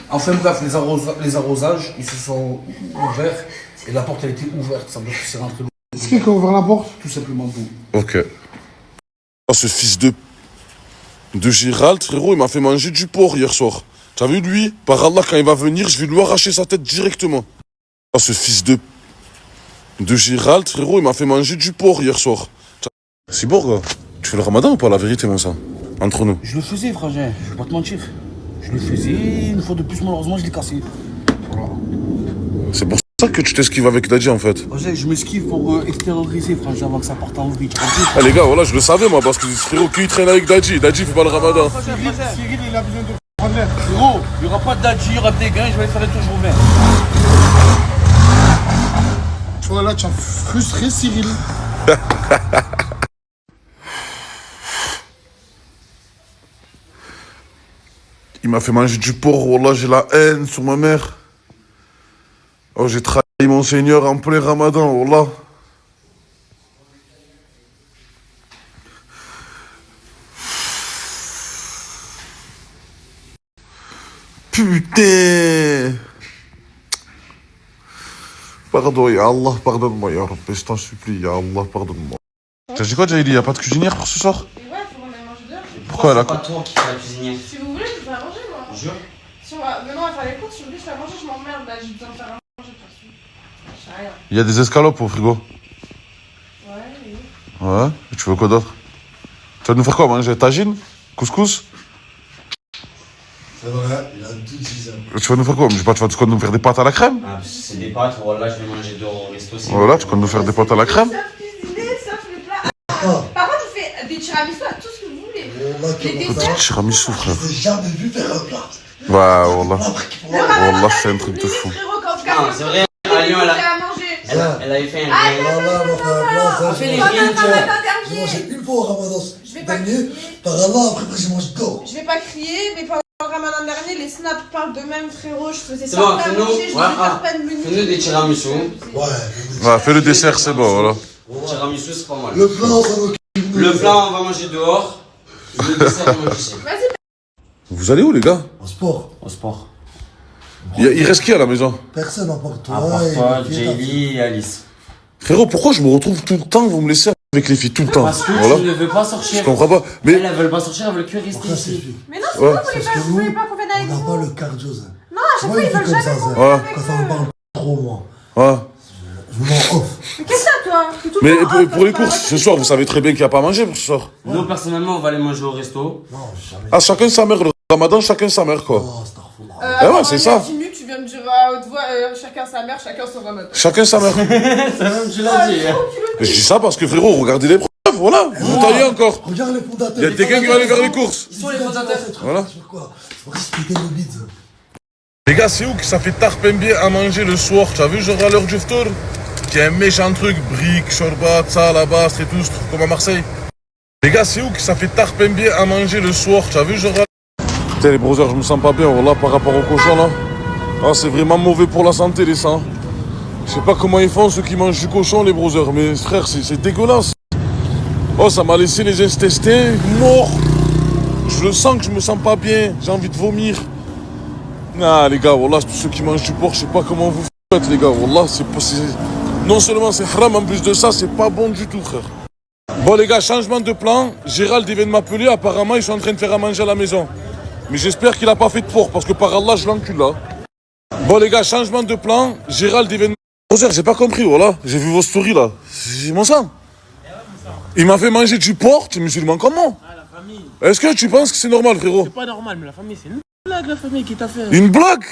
Enfin bref, les arrosages, ils se sont ouverts. Et la porte, elle était ouverte. Ça veut dire que c'est rentré l'eau. C'est qui a ouvert la porte? Tout simplement vous. Ok. Oh, ce fils de Gérald, frérot, il m'a fait manger du porc hier soir. T'as vu, lui? Par Allah, quand il va venir, je vais lui arracher sa tête directement. Oh, ce fils de Gérald, frérot, il m'a fait manger du porc hier soir. Cyborg, tu fais le ramadan ou pas, la vérité, mon sang? Entre nous. Je le faisais, frangin, je vais pas te mentir. Je le faisais, une fois de plus, malheureusement, je l'ai cassé. Voilà. C'est pour ça que tu t'esquives avec Dadji en fait. Frangin, je m'esquive pour extérioriser, frangin, avant que ça parte en vrille. Ah les gars, voilà, je le savais moi, parce que frérot, qui traîne avec Dadji? Dadji fait pas le ramadan. Cyril, il a besoin de prendre l'air. Frérot, il n'y aura pas de Dadji, il y aura des gains, je vais aller faire les tours, je reviens. Tu vois, là, tu as frustré Cyril. Il m'a fait manger du porc, wallah, j'ai la haine sur ma mère. Oh, j'ai trahi mon Seigneur en plein ramadan, wallah. Putain! Pardon, ya Allah, pardonne-moi, ya Rabbi, je t'en supplie, ya Allah, pardonne-moi. T'as dit quoi, Jaili? Y'a pas de cuisinière pour ce soir? Pourquoi elle a C'est pas toi qui fais la cuisinière. Si vous voulez, je vous fais à manger, moi. Jure. Si on va... Maintenant, on va faire les courses, si vous voulez, je fais à manger, je m'emmerde, là, j'ai besoin de faire à manger, de toute façon. Je sais rien. Il y a des escalopes au frigo. Ouais, oui. Ouais, et tu veux quoi d'autre? Tu vas nous faire quoi, manger? Tagine? Couscous? C'est vrai, il a tout dit ça. Tu vas nous faire quoi? Je sais pas, tu vas nous faire des pâtes à la crème? Ah, c'est des pâtes, voilà, je vais manger dehors au resto. Voilà, tu vas nous faire des pâtes à la crème? Sauf cuisiner, sauf les plats. Par contre, je fais des tiramisu à tout ce que vous voulez. Les desserts. Tiramisu, frère. J'ai jamais vu faire un plat. Ouais, wallah. Wallah, c'est un truc de fou. Non, c'est vrai, à Lyon, elle avait fait un Ça fait les J'ai dernier. mangé une fois au ramadan dernier. Par Allah, après je mange dehors. Je vais pas crier, mais pendant le ramadan dernier, les snaps parlent d'eux-mêmes, frérot. Je faisais C'est ça bon, à fais-nous manger, je faisais fais-nous des tiramisu. Ouais, fais le dessert, c'est bon, voilà. Tiramisu, c'est pas mal. Le plat, on s'en occupe. Le plat, on va manger dehors. Le dessert, on mange ici. Vous allez où, les gars? Au sport. Au sport. Il reste qui à la maison? Personne à part toi. À part toi, Jaili et Alice. Frérot, pourquoi je me retrouve tout le temps, vous me laissez avec les filles tout le temps? Parce que Voilà. tu ne veux pas sortir. Je comprends pas. Mais Elles veulent pas sortir, elles veulent que rester ici. Mais non, c'est pas, vous voulez pas qu'on vienne avec On n'a vous. pas le cardio, ça. Non, à chaque fois, ils veulent jamais qu'on vienne Ouais. avec Quand ça me parle trop, moi. Ouais. Je m'en off. Mais qu'est-ce que ça, toi? T'es tout le Mais temps off, pour les t'as pas courses, ce soir, vous savez très bien qu'il n'y a pas à manger pour ce soir. Nous, personnellement, on va aller manger au resto. Non, jamais. Ah, chacun sa mère, le ramadan, chacun sa mère, quoi. Oh, Starfall. Eh ouais, c'est ça. Tu viens de dire à haute voix, chacun sa mère, chacun son ramadan. Chacun sa mère. Ça même, tu l'as dit. Mais je dis ça parce que, frérot, regardez les preuves, voilà. Vous taillez encore. Regarde les fondateurs. Il y a quelqu'un qui va aller faire les courses. Ils sont les fondateurs. Voilà. Sur quoi? Respectez le bide. Les gars, c'est où que ça fait tarpembier à manger le soir? Tu as vu, genre à l'heure du ftour? Qui a un méchant truc, briques, shorbat, ça, la basse et tout, comme à Marseille. Les gars, c'est où que ça fait tarpembier à manger le soir? Tu as vu, genre Putain, les brothers, je me sens pas bien, voilà, par rapport au cochon, là. Ah, c'est vraiment mauvais pour la santé, les sangs. Je sais pas comment ils font, ceux qui mangent du cochon, les brothers, mais frère, c'est dégueulasse. Oh, ça m'a laissé les intestins morts. Je le sens que je me sens pas bien, j'ai envie de vomir. Ah, les gars, voilà, tous ceux qui mangent du porc, je sais pas comment vous faites, les gars, voilà, c'est pas... Non seulement c'est haram, en plus de ça, c'est pas bon du tout, frère. Bon, les gars, changement de plan. Gérald, il vient de m'appeler. Apparemment, ils sont en train de faire à manger à la maison. Mais j'espère qu'il a pas fait de porc, parce que par Allah, je l'encule, là. Bon, les gars, changement de plan. Gérald, il vient de... Roger, j'ai pas compris, voilà. J'ai vu vos stories, là. C'est mon sang. Il m'a fait manger du porc, tu es musulman comment? Ah, la famille. Est-ce que tu penses que c'est normal, frérot? C'est pas normal, mais la famille, c'est une blague, la famille qui t'a fait. Une blague?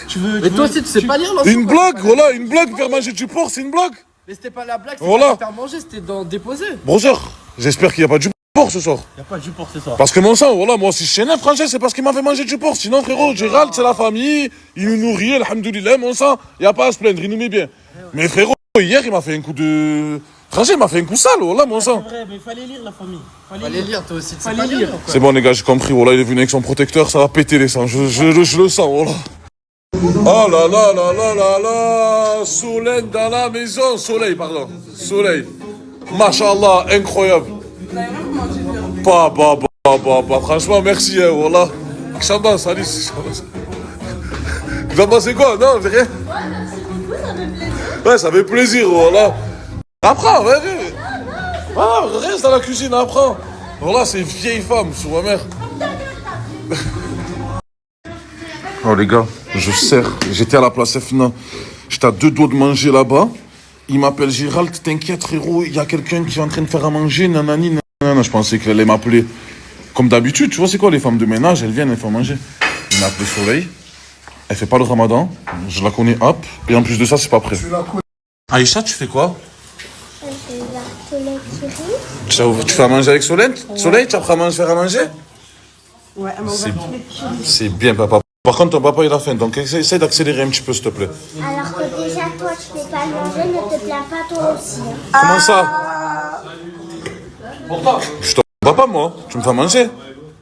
Mais toi aussi, tu sais pas lire l'ensemble. Une blague, voilà, une blague, faire manger du porc, c'est une blague? Mais c'était pas la blague, c'était Voilà. pas faire manger, c'était dans déposer. Brother, j'espère qu'il n'y a pas du porc ce soir. Y'a pas du porc ce soir. Parce que mon sang, voilà, moi si je suis énervé, franchement, c'est parce qu'il m'a fait manger du porc. Sinon, frérot, Gérald, c'est la famille, il nous nourrit, alhamdoulilah, mon sang, il n'y a pas à se plaindre, il nous met bien. Mais frérot, hier, il m'a fait un coup de... Franchement, il m'a fait un coup sale, voilà, mon sang. C'est vrai, mais il fallait lire la famille. Fallait lire, toi aussi, tu sais pas Fallait lire. lire. C'est bon, les gars, j'ai compris, voilà, il est venu avec son protecteur, ça va péter les sangs, je le sens, voilà. Oh là là là là là là, soleil dans la maison, soleil, pardon, soleil. Machallah, incroyable. Bah, franchement, merci, hein, voilà. Xamba, salut. Vous en pensez quoi? Non, j'ai rien. Ouais, ça fait plaisir, voilà. Apprends, vas-y. Ah, reste dans la cuisine, apprends. Voilà, c'est vieille femme, sur ma mère. Oh les gars, je sers. J'étais à la place Fna. J'étais à 2 doigts de manger là-bas. Il m'appelle Gérald, t'inquiète frérot, il y a quelqu'un qui est en train de faire à manger, nanani, nanana. Je pensais qu'il allait m'appeler Comme d'habitude, tu vois, c'est quoi les femmes de ménage? Elles viennent, elles font manger. Il m'a appelé Soleil. Elle fait pas le ramadan. Je la connais, hop. Et en plus de ça, c'est pas prêt. Aïcha, tu fais quoi? Tu fais à manger avec Soleil? Soleil, tu as appris à faire à manger? Ouais, elle m'a ouvert tous les petits. C'est bien, papa. Par contre, ton papa, il a faim. Donc, essaye d'accélérer un petit peu, s'il te plaît. Alors que déjà, toi, tu fais pas manger, ne te plains pas toi aussi. Hein. Comment ça? Je t'en bats pas, moi. Tu me fais manger.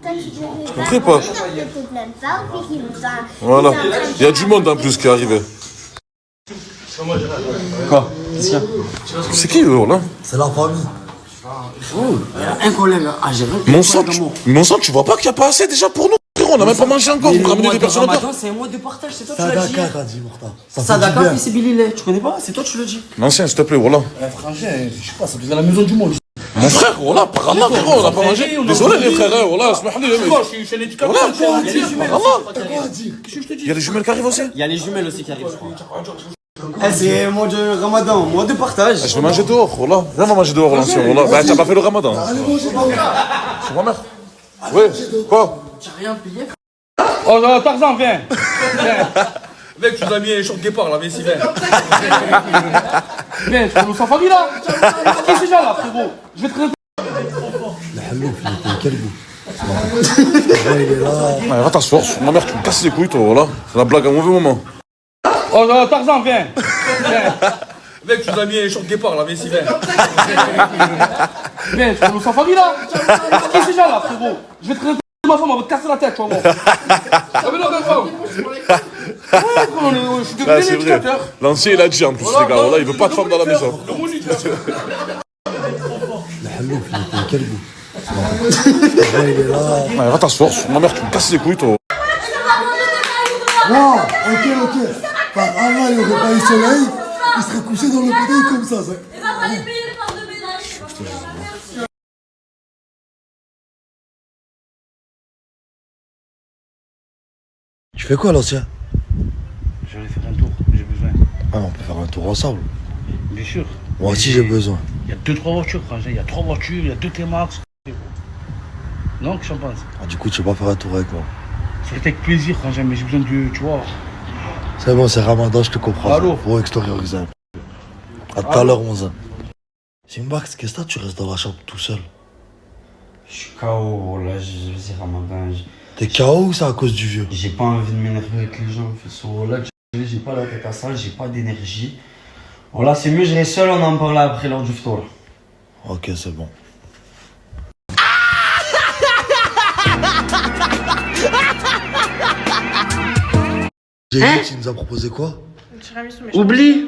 Toi, tu te Je comprends pas. Ne te plains pas, on fait qu'il nous va. Voilà. Il y a du monde en plus qui est arrivé. Quoi? Qu'est-ce qu'il y a? C'est qui, eux, là? C'est la famille. Oh, un collègue. Ah, j'ai vu. Mon sang, tu vois pas qu'il n'y a pas assez déjà pour nous? On n'a même pas mangé encore. Vous ramenez des personnes encore. C'est un mois de partage, c'est toi qui l'as dit. Sadaka, t'as dit, Morta. Sadaka, fils et Billy, tu connais pas? C'est toi qui le dis. L'ancien, s'il te plaît, voilà. Frangin, je sais pas, ça devient la maison du monde. Mon frère, voilà, par Allah, frérot, on n'a pas mangé. Désolé, les frères, voilà, Je suis l'éducateur. Il y a les jumelles qui arrivent aussi? Il y a les jumelles aussi qui arrivent, je crois. C'est mois de ramadan, mois de partage. Je vais manger dehors, voilà. Viens, on va manger dehors, l'ancien, voilà. Bah, t'as pas fait le ramadan. C'est ma mère. Oui, quoi? T'as rien payé? Oh, Tarzan, viens. Mec, tu nous as mis un short guépard là, viens ici, viens. Viens, tu peux nous sans famille là? Qui c'est déjà là, frérot? Je vais te traiter. Ouais, va t'asseoir, ma mère, tu me casses les couilles, toi, voilà. C'est la blague à un mauvais moment. Oh, Tarzan, viens. Mec, tu nous as mis un short guépard là, viens ici, viens. Viens, tu peux nous sans famille là? Qui c'est déjà là, frérot? Je vais te traiter ma femme, on va te casser la tête, tu vois, moi. Ah, mais non, ma femme. Je suis devenu l'éducateur. L'ancien, il a dit en plus, les gars, voilà, il veut pas de femme dans la maison. Le moniteur. Ouais, va t'asseoir, ma mère, tu me casses les couilles, toi. Wow, ok. Par Allah, il n'y aurait pas eu soleil, il serait couché dans le fauteuil comme ça. Et va aller payer les femmes de ménage. Tu fais quoi, l'ancien? Je vais faire un tour, j'ai besoin. Ah, on peut faire un tour ensemble. Bien sûr. Moi aussi, j'ai besoin. Il y a 2-3 voitures, frangin. Il y a 3 voitures, il y a 2 T-Max. Non, qu'est-ce que j'en pense? Ah, du coup, tu veux pas faire un tour avec moi? Ça fait avec plaisir, frangin, mais j'ai besoin de. Tu vois. C'est bon, c'est Ramadan, je te comprends. Allô? Pour extérioriser un peu. À tout à l'heure, Monzin. Simbax, qu'est-ce que tu restes dans la chambre tout seul? Je suis KO, là, c'est Ramadan. T'es KO ou c'est à cause du vieux? J'ai pas envie de m'énerver avec les gens, là, j'ai pas la tête à ça, j'ai pas d'énergie. Voilà, c'est mieux, je reste seul, on en parle après lors du ftour. Ok, c'est bon. J'ai dit, tu nous as proposé quoi? Oublie.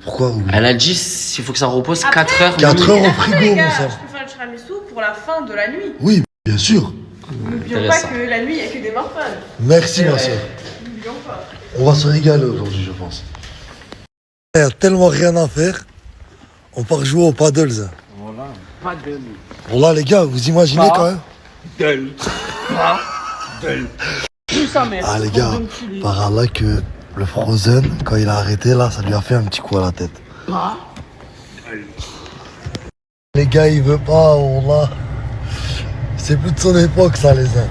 Pourquoi oublie? Elle a dit il faut que ça repose 4 heures. 4 heures au frigo, Les mon gars, sang. je peux faire le tiramisu pour la fin de la nuit. Oui, bien sûr. N'oublions pas que la nuit, il n'y a que des morphales. Merci, ma soeur. N'oublions pas. On va se régaler aujourd'hui, je pense. Il y a tellement rien à faire. On part jouer au paddles. Voilà, paddle. Bon là, les gars, vous imaginez quand même? Paddle. Paddle. Ah, les gars, par là que le Frozen, quand il a arrêté, là, ça lui a fait un petit coup à la tête. Les gars, il veut pas, on l'a. C'est plus de son époque, ça, les uns.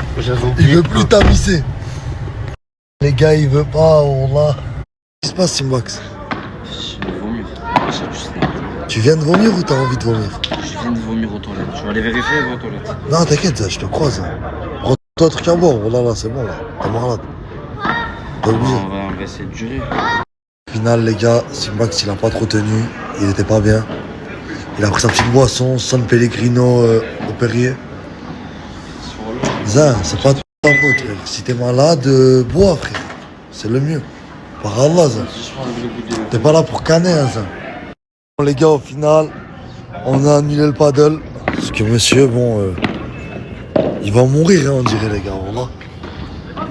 Il veut plus tamisser. Les gars, il veut pas, on l'a. Qu'est-ce qui se passe, Simbax? Je vais vomir. Tu viens de vomir ou t'as envie de vomir? Je viens de vomir aux toilettes. Je vais aller vérifier aux toilettes. Non, t'inquiète, je te croise. Prends-toi un truc à boire. Oh là là, c'est bon, là. T'es malade. T'es obligé. On va essayer de durer. Au final, les gars, Simbax, il a pas trop tenu. Il était pas bien. Il a pris sa petite boisson, San Pellegrino au Perrier. Zin, c'est pas de ta faute, frère. Si t'es malade, bois, frère. C'est le mieux. Par Allah, Zin. T'es pas là pour canner, hein, Zin. Bon, les gars, au final, on a annulé le paddle. Parce que monsieur, bon, il va mourir, hein, on dirait, les gars. Voilà.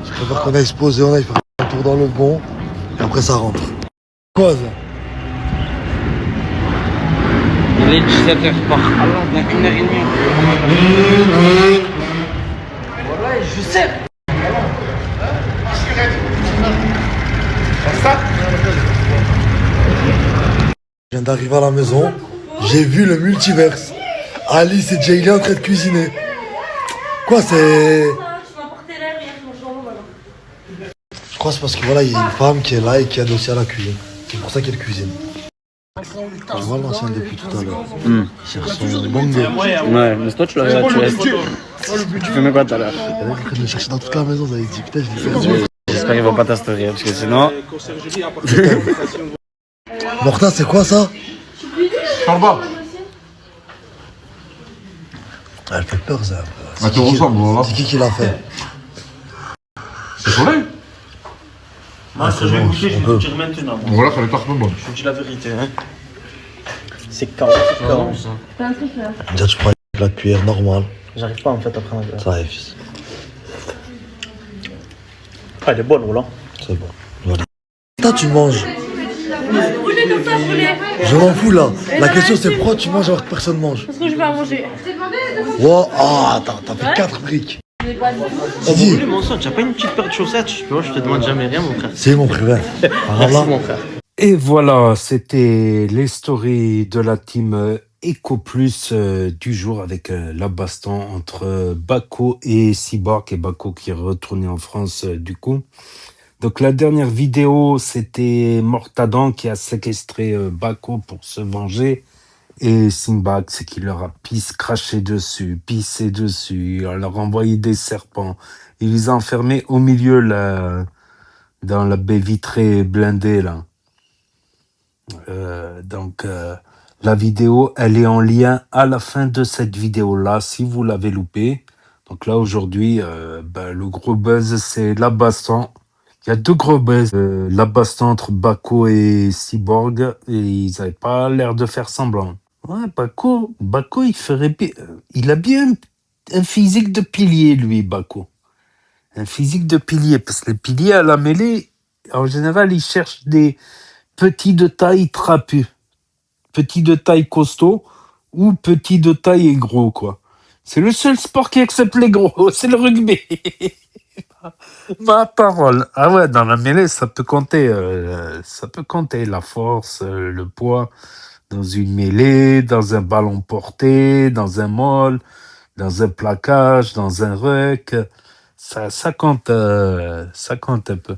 Je préfère qu'on aille se poser, on aille faire un tour dans le pont. Et après, ça rentre. Quoi, Zin? Il est 17h par Allah, dans 1h30. Voilà, je sais. Je viens d'arriver à la maison, j'ai vu le multiverse. Alice et Jay en train de cuisiner. Quoi, c'est. Tu m'as porté l'air hier, je mange dans l'eau maintenant. Je crois que c'est parce que voilà, il y a une femme qui est là et qui a dossier à la cuisine. C'est pour ça qu'elle cuisine. Je vois l'ancien depuis tout à l'heure. Il cherche son bongo. Ouais, mais toi tu l'as. Tu fais quoi tout à l'heure? Il y en a qui viennent me chercher dans toute la maison, vous avez dit putain, je l'ai fait. J'espère qu'il va pas t'instaurer parce que sinon. Morta, c'est quoi ça? Par bas. Elle fait peur ça. Elle te ressemble, voilà. C'est qui l'a fait? C'est Soleil. Moi, je vais goûter, je vais vous dire maintenant. Voilà, ça les tartes bonnes. Je vous dis la vérité. Hein. C'est 40. T'as un truc là. Déjà, tu prends une plat de cuillère normale. J'arrive pas en fait à prendre un Ça arrive, fils. Ah, elle est bonne, Roland. C'est bon. Voilà. Toi, tu manges. Brûlez comme ça, brûlez. Je m'en fous là. La question c'est pourquoi tu manges alors que personne mange. Parce que je vais à manger. Wow. Ah, t'as fait 4 briques. Je n'ai pas dit. Sidi. Mon sang, tu as pas une petite paire de chaussettes? Tu vois, je te demande jamais rien, mon frère. C'est mon frère. Merci, mon frère. Et voilà, c'était les stories de la team Eco Plus du jour avec la baston entre Bako et Cyborg, et Bako qui est retourné en France du coup. Donc la dernière vidéo, c'était Mortadan qui a séquestré Bako pour se venger, et Sinbad, c'est qu'il leur a craché dessus, pissé dessus, il leur a envoyé des serpents, il les a enfermés au milieu là, dans la baie vitrée blindée là. Donc la vidéo, elle est en lien à la fin de cette vidéo-là, si vous l'avez loupé. Donc là, aujourd'hui, le gros buzz, c'est la baston. Il y a deux gros buzz. La baston entre Bako et Cyborg, et ils n'avaient pas l'air de faire semblant. Ouais, Bako, il a bien un physique de pilier, lui, Bako. Un physique de pilier, parce que les piliers à la mêlée, en général, ils cherchent des petits de taille trapus, petits de taille costaud ou petits de taille et gros, quoi. C'est le seul sport qui accepte les gros, c'est le rugby. Ma parole. Ah ouais, dans la mêlée, ça peut compter la force, le poids, dans une mêlée, dans un ballon porté, dans un maul, dans un plaquage, dans un ruck. Ça compte un peu.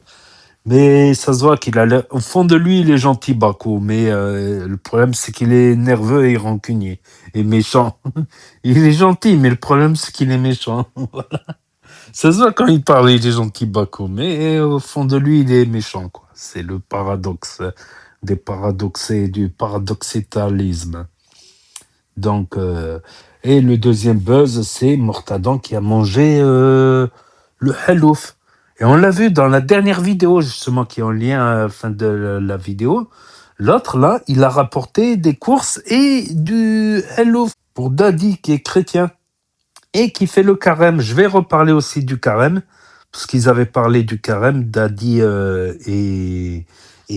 Mais ça se voit qu'il a l'air, au fond de lui, il est gentil, Bako. Mais le problème, c'est qu'il est nerveux et rancunier et méchant. Il est gentil, mais le problème, c'est qu'il est méchant. Voilà. Ça se voit quand il parle, il est gentil, Bako. Mais au fond de lui, il est méchant, quoi. C'est le paradoxe du paradoxétalisme. Donc, et le deuxième buzz, c'est Mortadan qui a mangé le halouf. Et on l'a vu dans la dernière vidéo, justement, qui est en lien à la fin de la vidéo. L'autre, là, il a rapporté des courses et du halouf pour Daddy, qui est chrétien et qui fait le carême. Je vais reparler aussi du carême, parce qu'ils avaient parlé du carême, Daddy et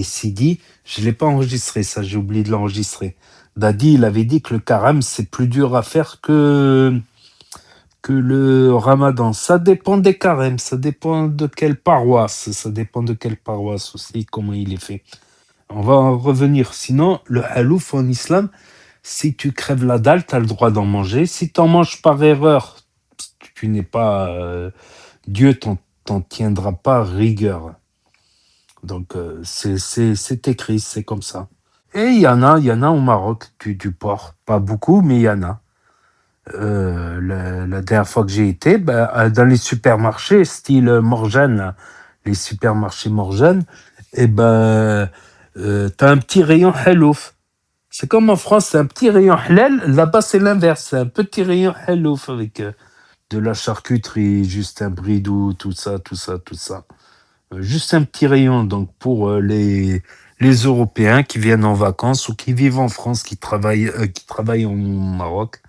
Sidi. Je ne l'ai pas enregistré, ça, j'ai oublié de l'enregistrer. Daddy, il avait dit que le carême, c'est plus dur à faire que le ramadan. Ça dépend des carèmes, ça dépend de quelle paroisse, aussi, comment il est fait. On va en revenir. Sinon, le halouf en islam, si tu crèves la dalle, tu as le droit d'en manger. Si tu en manges par erreur, tu n'es pas... Dieu t'en tiendra pas rigueur. Donc, c'est écrit, c'est comme ça. Et il y en a au Maroc, du porc. Pas beaucoup, mais il y en a. La dernière fois que j'ai été, dans les supermarchés, style Morgane, les supermarchés Morgane, t'as un petit rayon halouf. C'est comme en France, c'est un petit rayon halal, là-bas c'est l'inverse, c'est un petit rayon halouf avec de la charcuterie, juste un bridou, tout ça. Juste un petit rayon, donc pour les Européens qui viennent en vacances ou qui vivent en France, qui travaillent au Maroc.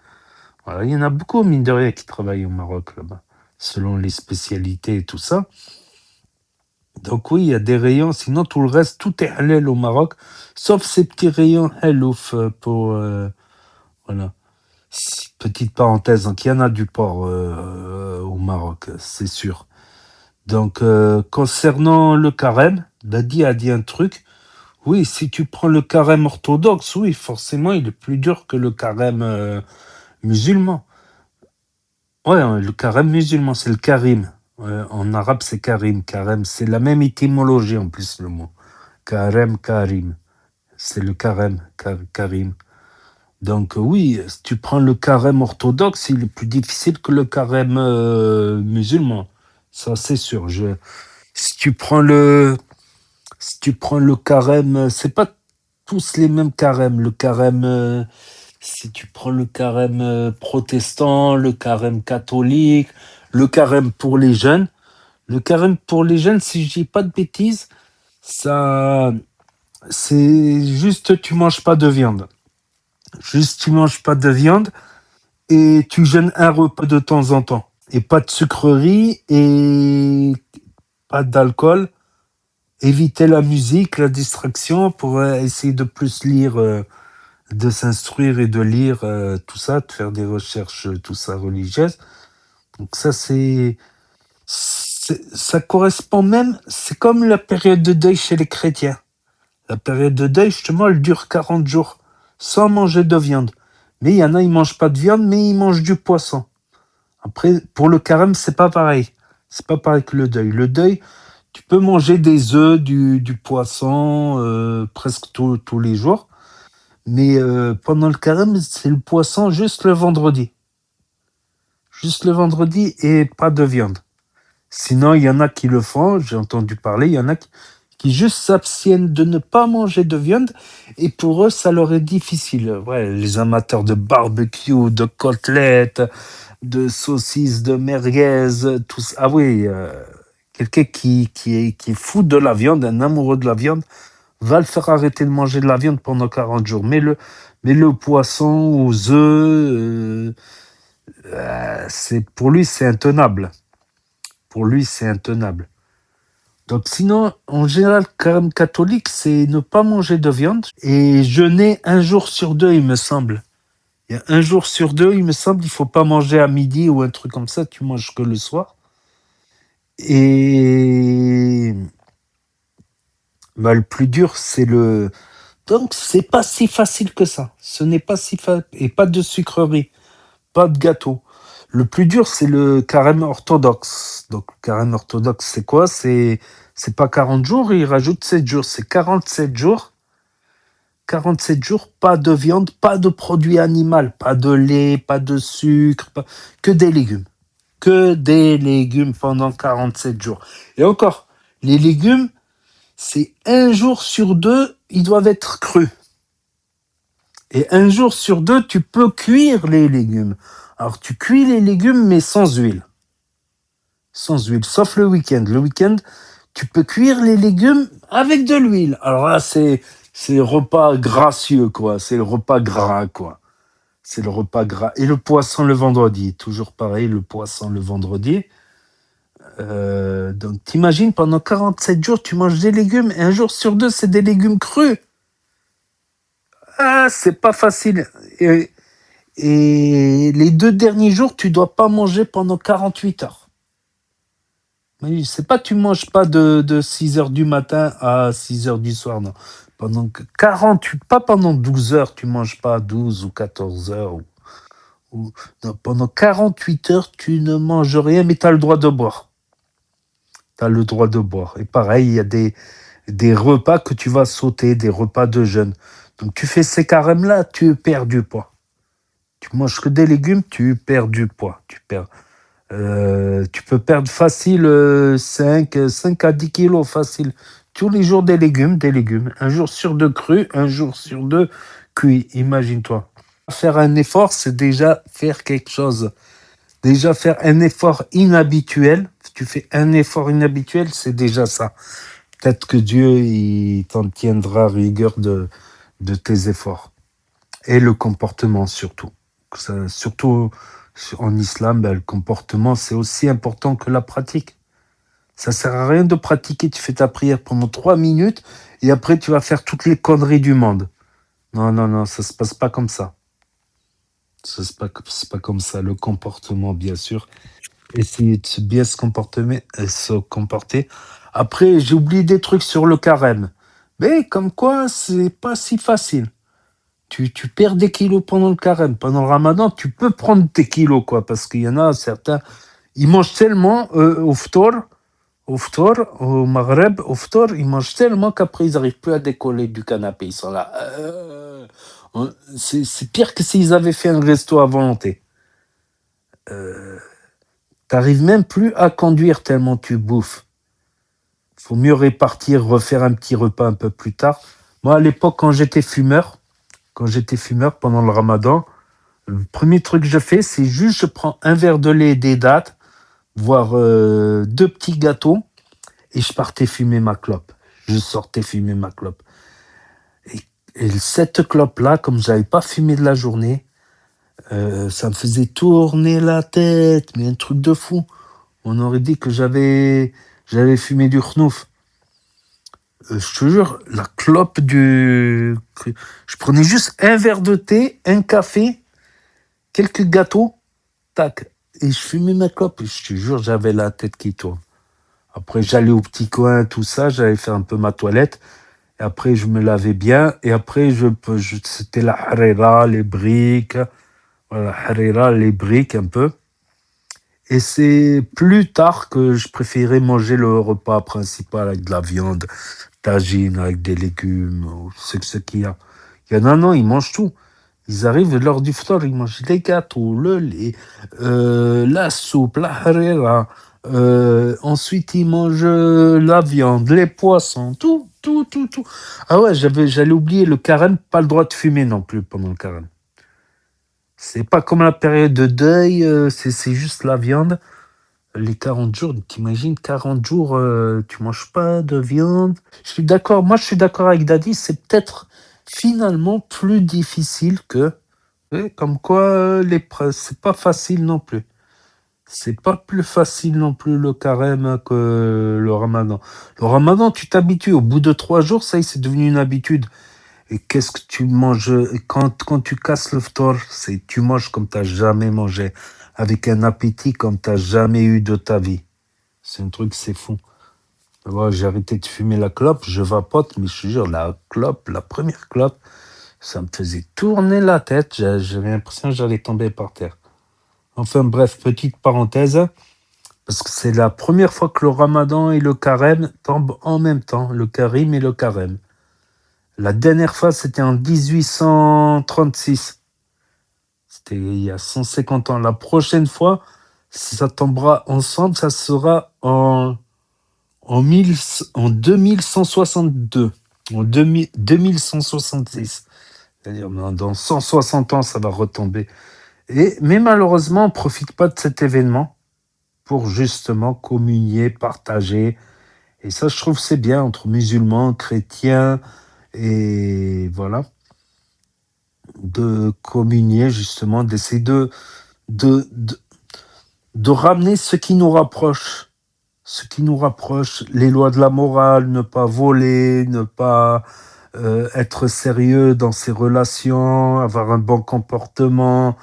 Voilà, il y en a beaucoup, mine de rien, qui travaillent au Maroc, là-bas, selon les spécialités et tout ça. Donc oui, il y a des rayons, sinon tout le reste, tout est halal au Maroc, sauf ces petits rayons halouf pour... voilà. Petite parenthèse, donc il y en a du porc au Maroc, c'est sûr. Donc, concernant le carême, Daddy a dit un truc. Oui, si tu prends le carême orthodoxe, oui, forcément, il est plus dur que le carême musulman. Ouais, le carême musulman, c'est le karim. En arabe, c'est karim. Carême, c'est la même étymologie en plus, le mot. Carême, karim. C'est le carême, karim. Donc oui, si tu prends le carême orthodoxe, il est plus difficile que le carême musulman. Ça, c'est sûr. Si tu prends le carême, c'est pas tous les mêmes carèmes. Le carême, si tu prends le carême protestant, le carême catholique, le carême pour les jeunes. Le carême pour les jeunes, si je dis pas de bêtises, ça, c'est juste tu manges pas de viande. Juste tu manges pas de viande et tu jeûnes un repas de temps en temps. Et pas de sucreries et pas d'alcool. Éviter la musique, la distraction pour essayer de plus lire, de s'instruire et de lire tout ça, de faire des recherches, tout ça religieuses. Donc ça ça correspond même, c'est comme la période de deuil chez les chrétiens. La période de deuil, justement, elle dure 40 jours sans manger de viande. Mais il y en a, ils mangent pas de viande, mais ils mangent du poisson. Après, pour le carême, c'est pas pareil. C'est pas pareil que le deuil. Le deuil, tu peux manger des œufs, du poisson, presque tous les jours. Mais pendant le carême, c'est le poisson juste le vendredi. Juste le vendredi et pas de viande. Sinon, il y en a qui le font, j'ai entendu parler, il y en a qui juste s'abstiennent de ne pas manger de viande et pour eux, ça leur est difficile. Ouais, les amateurs de barbecue, de côtelettes, de saucisses, de merguez, tout ça. Ah oui, quelqu'un qui est fou de la viande, un amoureux de la viande, va le faire arrêter de manger de la viande pendant 40 jours. Mais le poisson aux œufs, pour lui, c'est intenable. Pour lui, c'est intenable. Donc sinon, en général, carême catholique, c'est ne pas manger de viande et jeûner un jour sur deux, il me semble. Il y a un jour sur deux, il me semble, il faut pas manger à midi ou un truc comme ça, tu manges que le soir. Et le plus dur, c'est le... Donc, c'est pas si facile que ça. Ce n'est pas si facile. Et pas de sucrerie, pas de gâteau. Le plus dur, c'est le carême orthodoxe. Donc, le carême orthodoxe, c'est quoi? C'est pas 40 jours, il rajoute 7 jours. C'est 47 jours. 47 jours, pas de viande, pas de produits animaux, pas de lait, pas de sucre, que des légumes. Que des légumes pendant 47 jours. Et encore, les légumes, c'est un jour sur deux, ils doivent être crus. Et un jour sur deux, tu peux cuire les légumes. Alors, tu cuis les légumes, mais sans huile. Sans huile, sauf le week-end. Le week-end, tu peux cuire les légumes avec de l'huile. Alors là, c'est le repas gracieux, quoi. C'est le repas gras, quoi. C'est le repas gras. Et le poisson le vendredi. Toujours pareil, le poisson le vendredi. Donc, t'imagines, pendant 47 jours, tu manges des légumes. Et un jour sur deux, c'est des légumes crus. Ah, c'est pas facile. Et les 2 derniers jours, tu dois pas manger pendant 48 heures. Mais c'est pas, tu manges pas de 6 heures du matin à 6 heures du soir, non. Pendant 48, pas pendant 12 heures, tu manges pas 12 ou 14 heures. Non, pendant 48 heures, tu ne manges rien, mais tu as le droit de boire. Tu as le droit de boire. Et pareil, il y a des repas que tu vas sauter, des repas de jeûne. Donc tu fais ces carèmes-là, tu perds du poids. Tu manges que des légumes, tu perds du poids. Tu peux perdre facile 5 à 10 kilos, facile. Tous les jours des légumes. Un jour sur deux cru, un jour sur deux cuit, imagine-toi. Faire un effort, c'est déjà faire quelque chose. Déjà faire un effort inhabituel. Si tu fais un effort inhabituel, c'est déjà ça. Peut-être que Dieu, il t'en tiendra rigueur de tes efforts. Et le comportement surtout. Surtout en islam, le comportement, c'est aussi important que la pratique. Ça sert à rien de pratiquer, tu fais ta prière pendant 3 minutes et après tu vas faire toutes les conneries du monde. Non, ça se passe pas comme ça. C'est pas comme ça. Le comportement, bien sûr. Essayer de bien se comporter. Après, j'ai oublié des trucs sur le carême. Mais comme quoi, c'est pas si facile. tu perds des kilos pendant le carême. Pendant le ramadan, tu peux prendre tes kilos, quoi, parce qu'il y en a certains, ils mangent tellement au ftor, au maghreb, au ftor, ils mangent tellement qu'après, ils n'arrivent plus à décoller du canapé. Ils sont là. C'est pire que s'ils avaient fait un resto à volonté. T'arrives même plus à conduire tellement tu bouffes. Faut mieux répartir, refaire un petit repas un peu plus tard. Moi, à l'époque, quand j'étais fumeur pendant le ramadan, le premier truc que je fais, c'est juste je prends un verre de lait et des dattes, voire 2 petits gâteaux, et je partais fumer ma clope. Je sortais fumer ma clope. Et cette clope-là, comme j'avais pas fumé de la journée, ça me faisait tourner la tête, mais un truc de fou. On aurait dit que j'avais fumé du khnouf. Je te jure, la clope du... Je prenais juste un verre de thé, un café, quelques gâteaux, tac, et je fumais ma clope. Je te jure, j'avais la tête qui tourne. Après, j'allais au petit coin, tout ça, j'allais faire un peu ma toilette, et après, je me lavais bien, et après, c'était la harira, les briques, voilà, harira, les briques un peu. Et c'est plus tard que je préférais manger le repas principal avec de la viande, tagine, avec des légumes, ou ce qu'il y a. Il y en a, non, ils mangent tout. Ils arrivent lors du ftar, ils mangent les gâteaux, le lait, la soupe, la harira. Ensuite, ils mangent la viande, les poissons, tout. Ah ouais, j'allais oublier le carême, pas le droit de fumer non plus pendant le carême. C'est pas comme la période de deuil, c'est juste la viande. Les 40 jours, t'imagines 40 jours, tu manges pas de viande. Je suis d'accord avec Daddy, c'est peut-être finalement plus difficile que... comme quoi, c'est pas facile non plus. C'est pas plus facile non plus le carême que le ramadan. Le ramadan, tu t'habitues. Au bout de 3 jours, ça y est, c'est devenu une habitude. Et qu'est-ce que tu manges quand tu casses le ftor, c'est tu manges comme t'as jamais mangé, avec un appétit comme t'as jamais eu de ta vie. C'est un truc, c'est fou. Moi, j'ai arrêté de fumer la clope, je vapote, mais je te jure, la première clope, ça me faisait tourner la tête. J'avais l'impression que j'allais tomber par terre. Enfin bref, petite parenthèse, parce que c'est la première fois que le ramadan et le carême tombent en même temps, le karim et le carême. La dernière fois, c'était en 1836. C'était il y a 150 ans. La prochaine fois, si ça tombera ensemble, ça sera en 2162. En 2166. C'est-à-dire, dans 160 ans, ça va retomber. Mais malheureusement, on ne profite pas de cet événement pour justement communier, partager. Et ça, je trouve, c'est bien entre musulmans, chrétiens, et voilà, de communier justement, d'essayer de ramener ce qui nous rapproche, les lois de la morale, ne pas voler, ne pas être sérieux dans ses relations, avoir un bon comportement.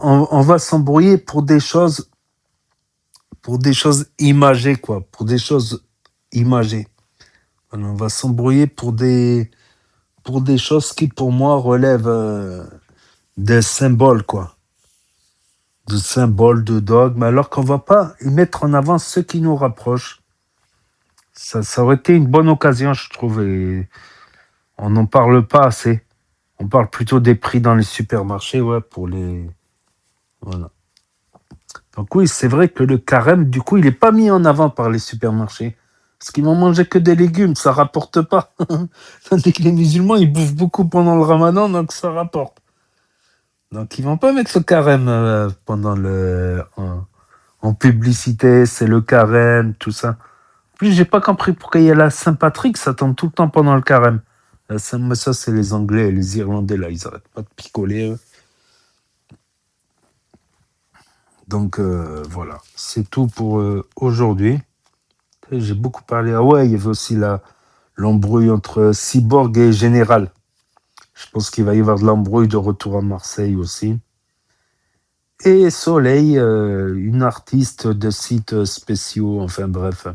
On va s'embrouiller pour des choses imagées, quoi, pour des choses imagées. On va s'embrouiller pour des choses qui, pour moi, relèvent des symboles, quoi. De symboles, de dogmes, alors qu'on va pas y mettre en avant ce qui nous rapproche. Ça aurait été une bonne occasion, je trouve, et on n'en parle pas assez. On parle plutôt des prix dans les supermarchés, ouais, pour les... Voilà. Donc oui, c'est vrai que le carême, du coup, il n'est pas mis en avant par les supermarchés. Parce qu'ils vont manger que des légumes, ça rapporte pas. Tandis que les musulmans, ils bouffent beaucoup pendant le ramadan, donc ça rapporte. Donc ils vont pas mettre le carême pendant en publicité, c'est le carême, tout ça. En plus, j'ai pas compris pourquoi il y a la Saint-Patrick, ça tombe tout le temps pendant le carême. Mais ça, c'est les Anglais et les Irlandais, là, ils arrêtent pas de picoler, eux. Donc voilà, c'est tout pour aujourd'hui. J'ai beaucoup parlé. Ah ouais, il y avait aussi l'embrouille entre Cyborg et Général. Je pense qu'il va y avoir de l'embrouille de retour à Marseille aussi. Et Soleil, une artiste de sites spéciaux, enfin bref.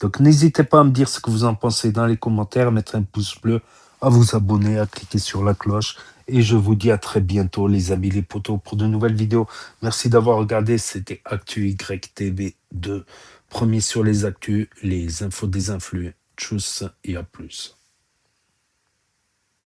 Donc n'hésitez pas à me dire ce que vous en pensez dans les commentaires, mettre un pouce bleu, à vous abonner, à cliquer sur la cloche. Et je vous dis à très bientôt, les amis, les potos, pour de nouvelles vidéos. Merci d'avoir regardé. C'était Actu YTV 2. Premier sur les actus, les infos des influx. Tchuss et à plus.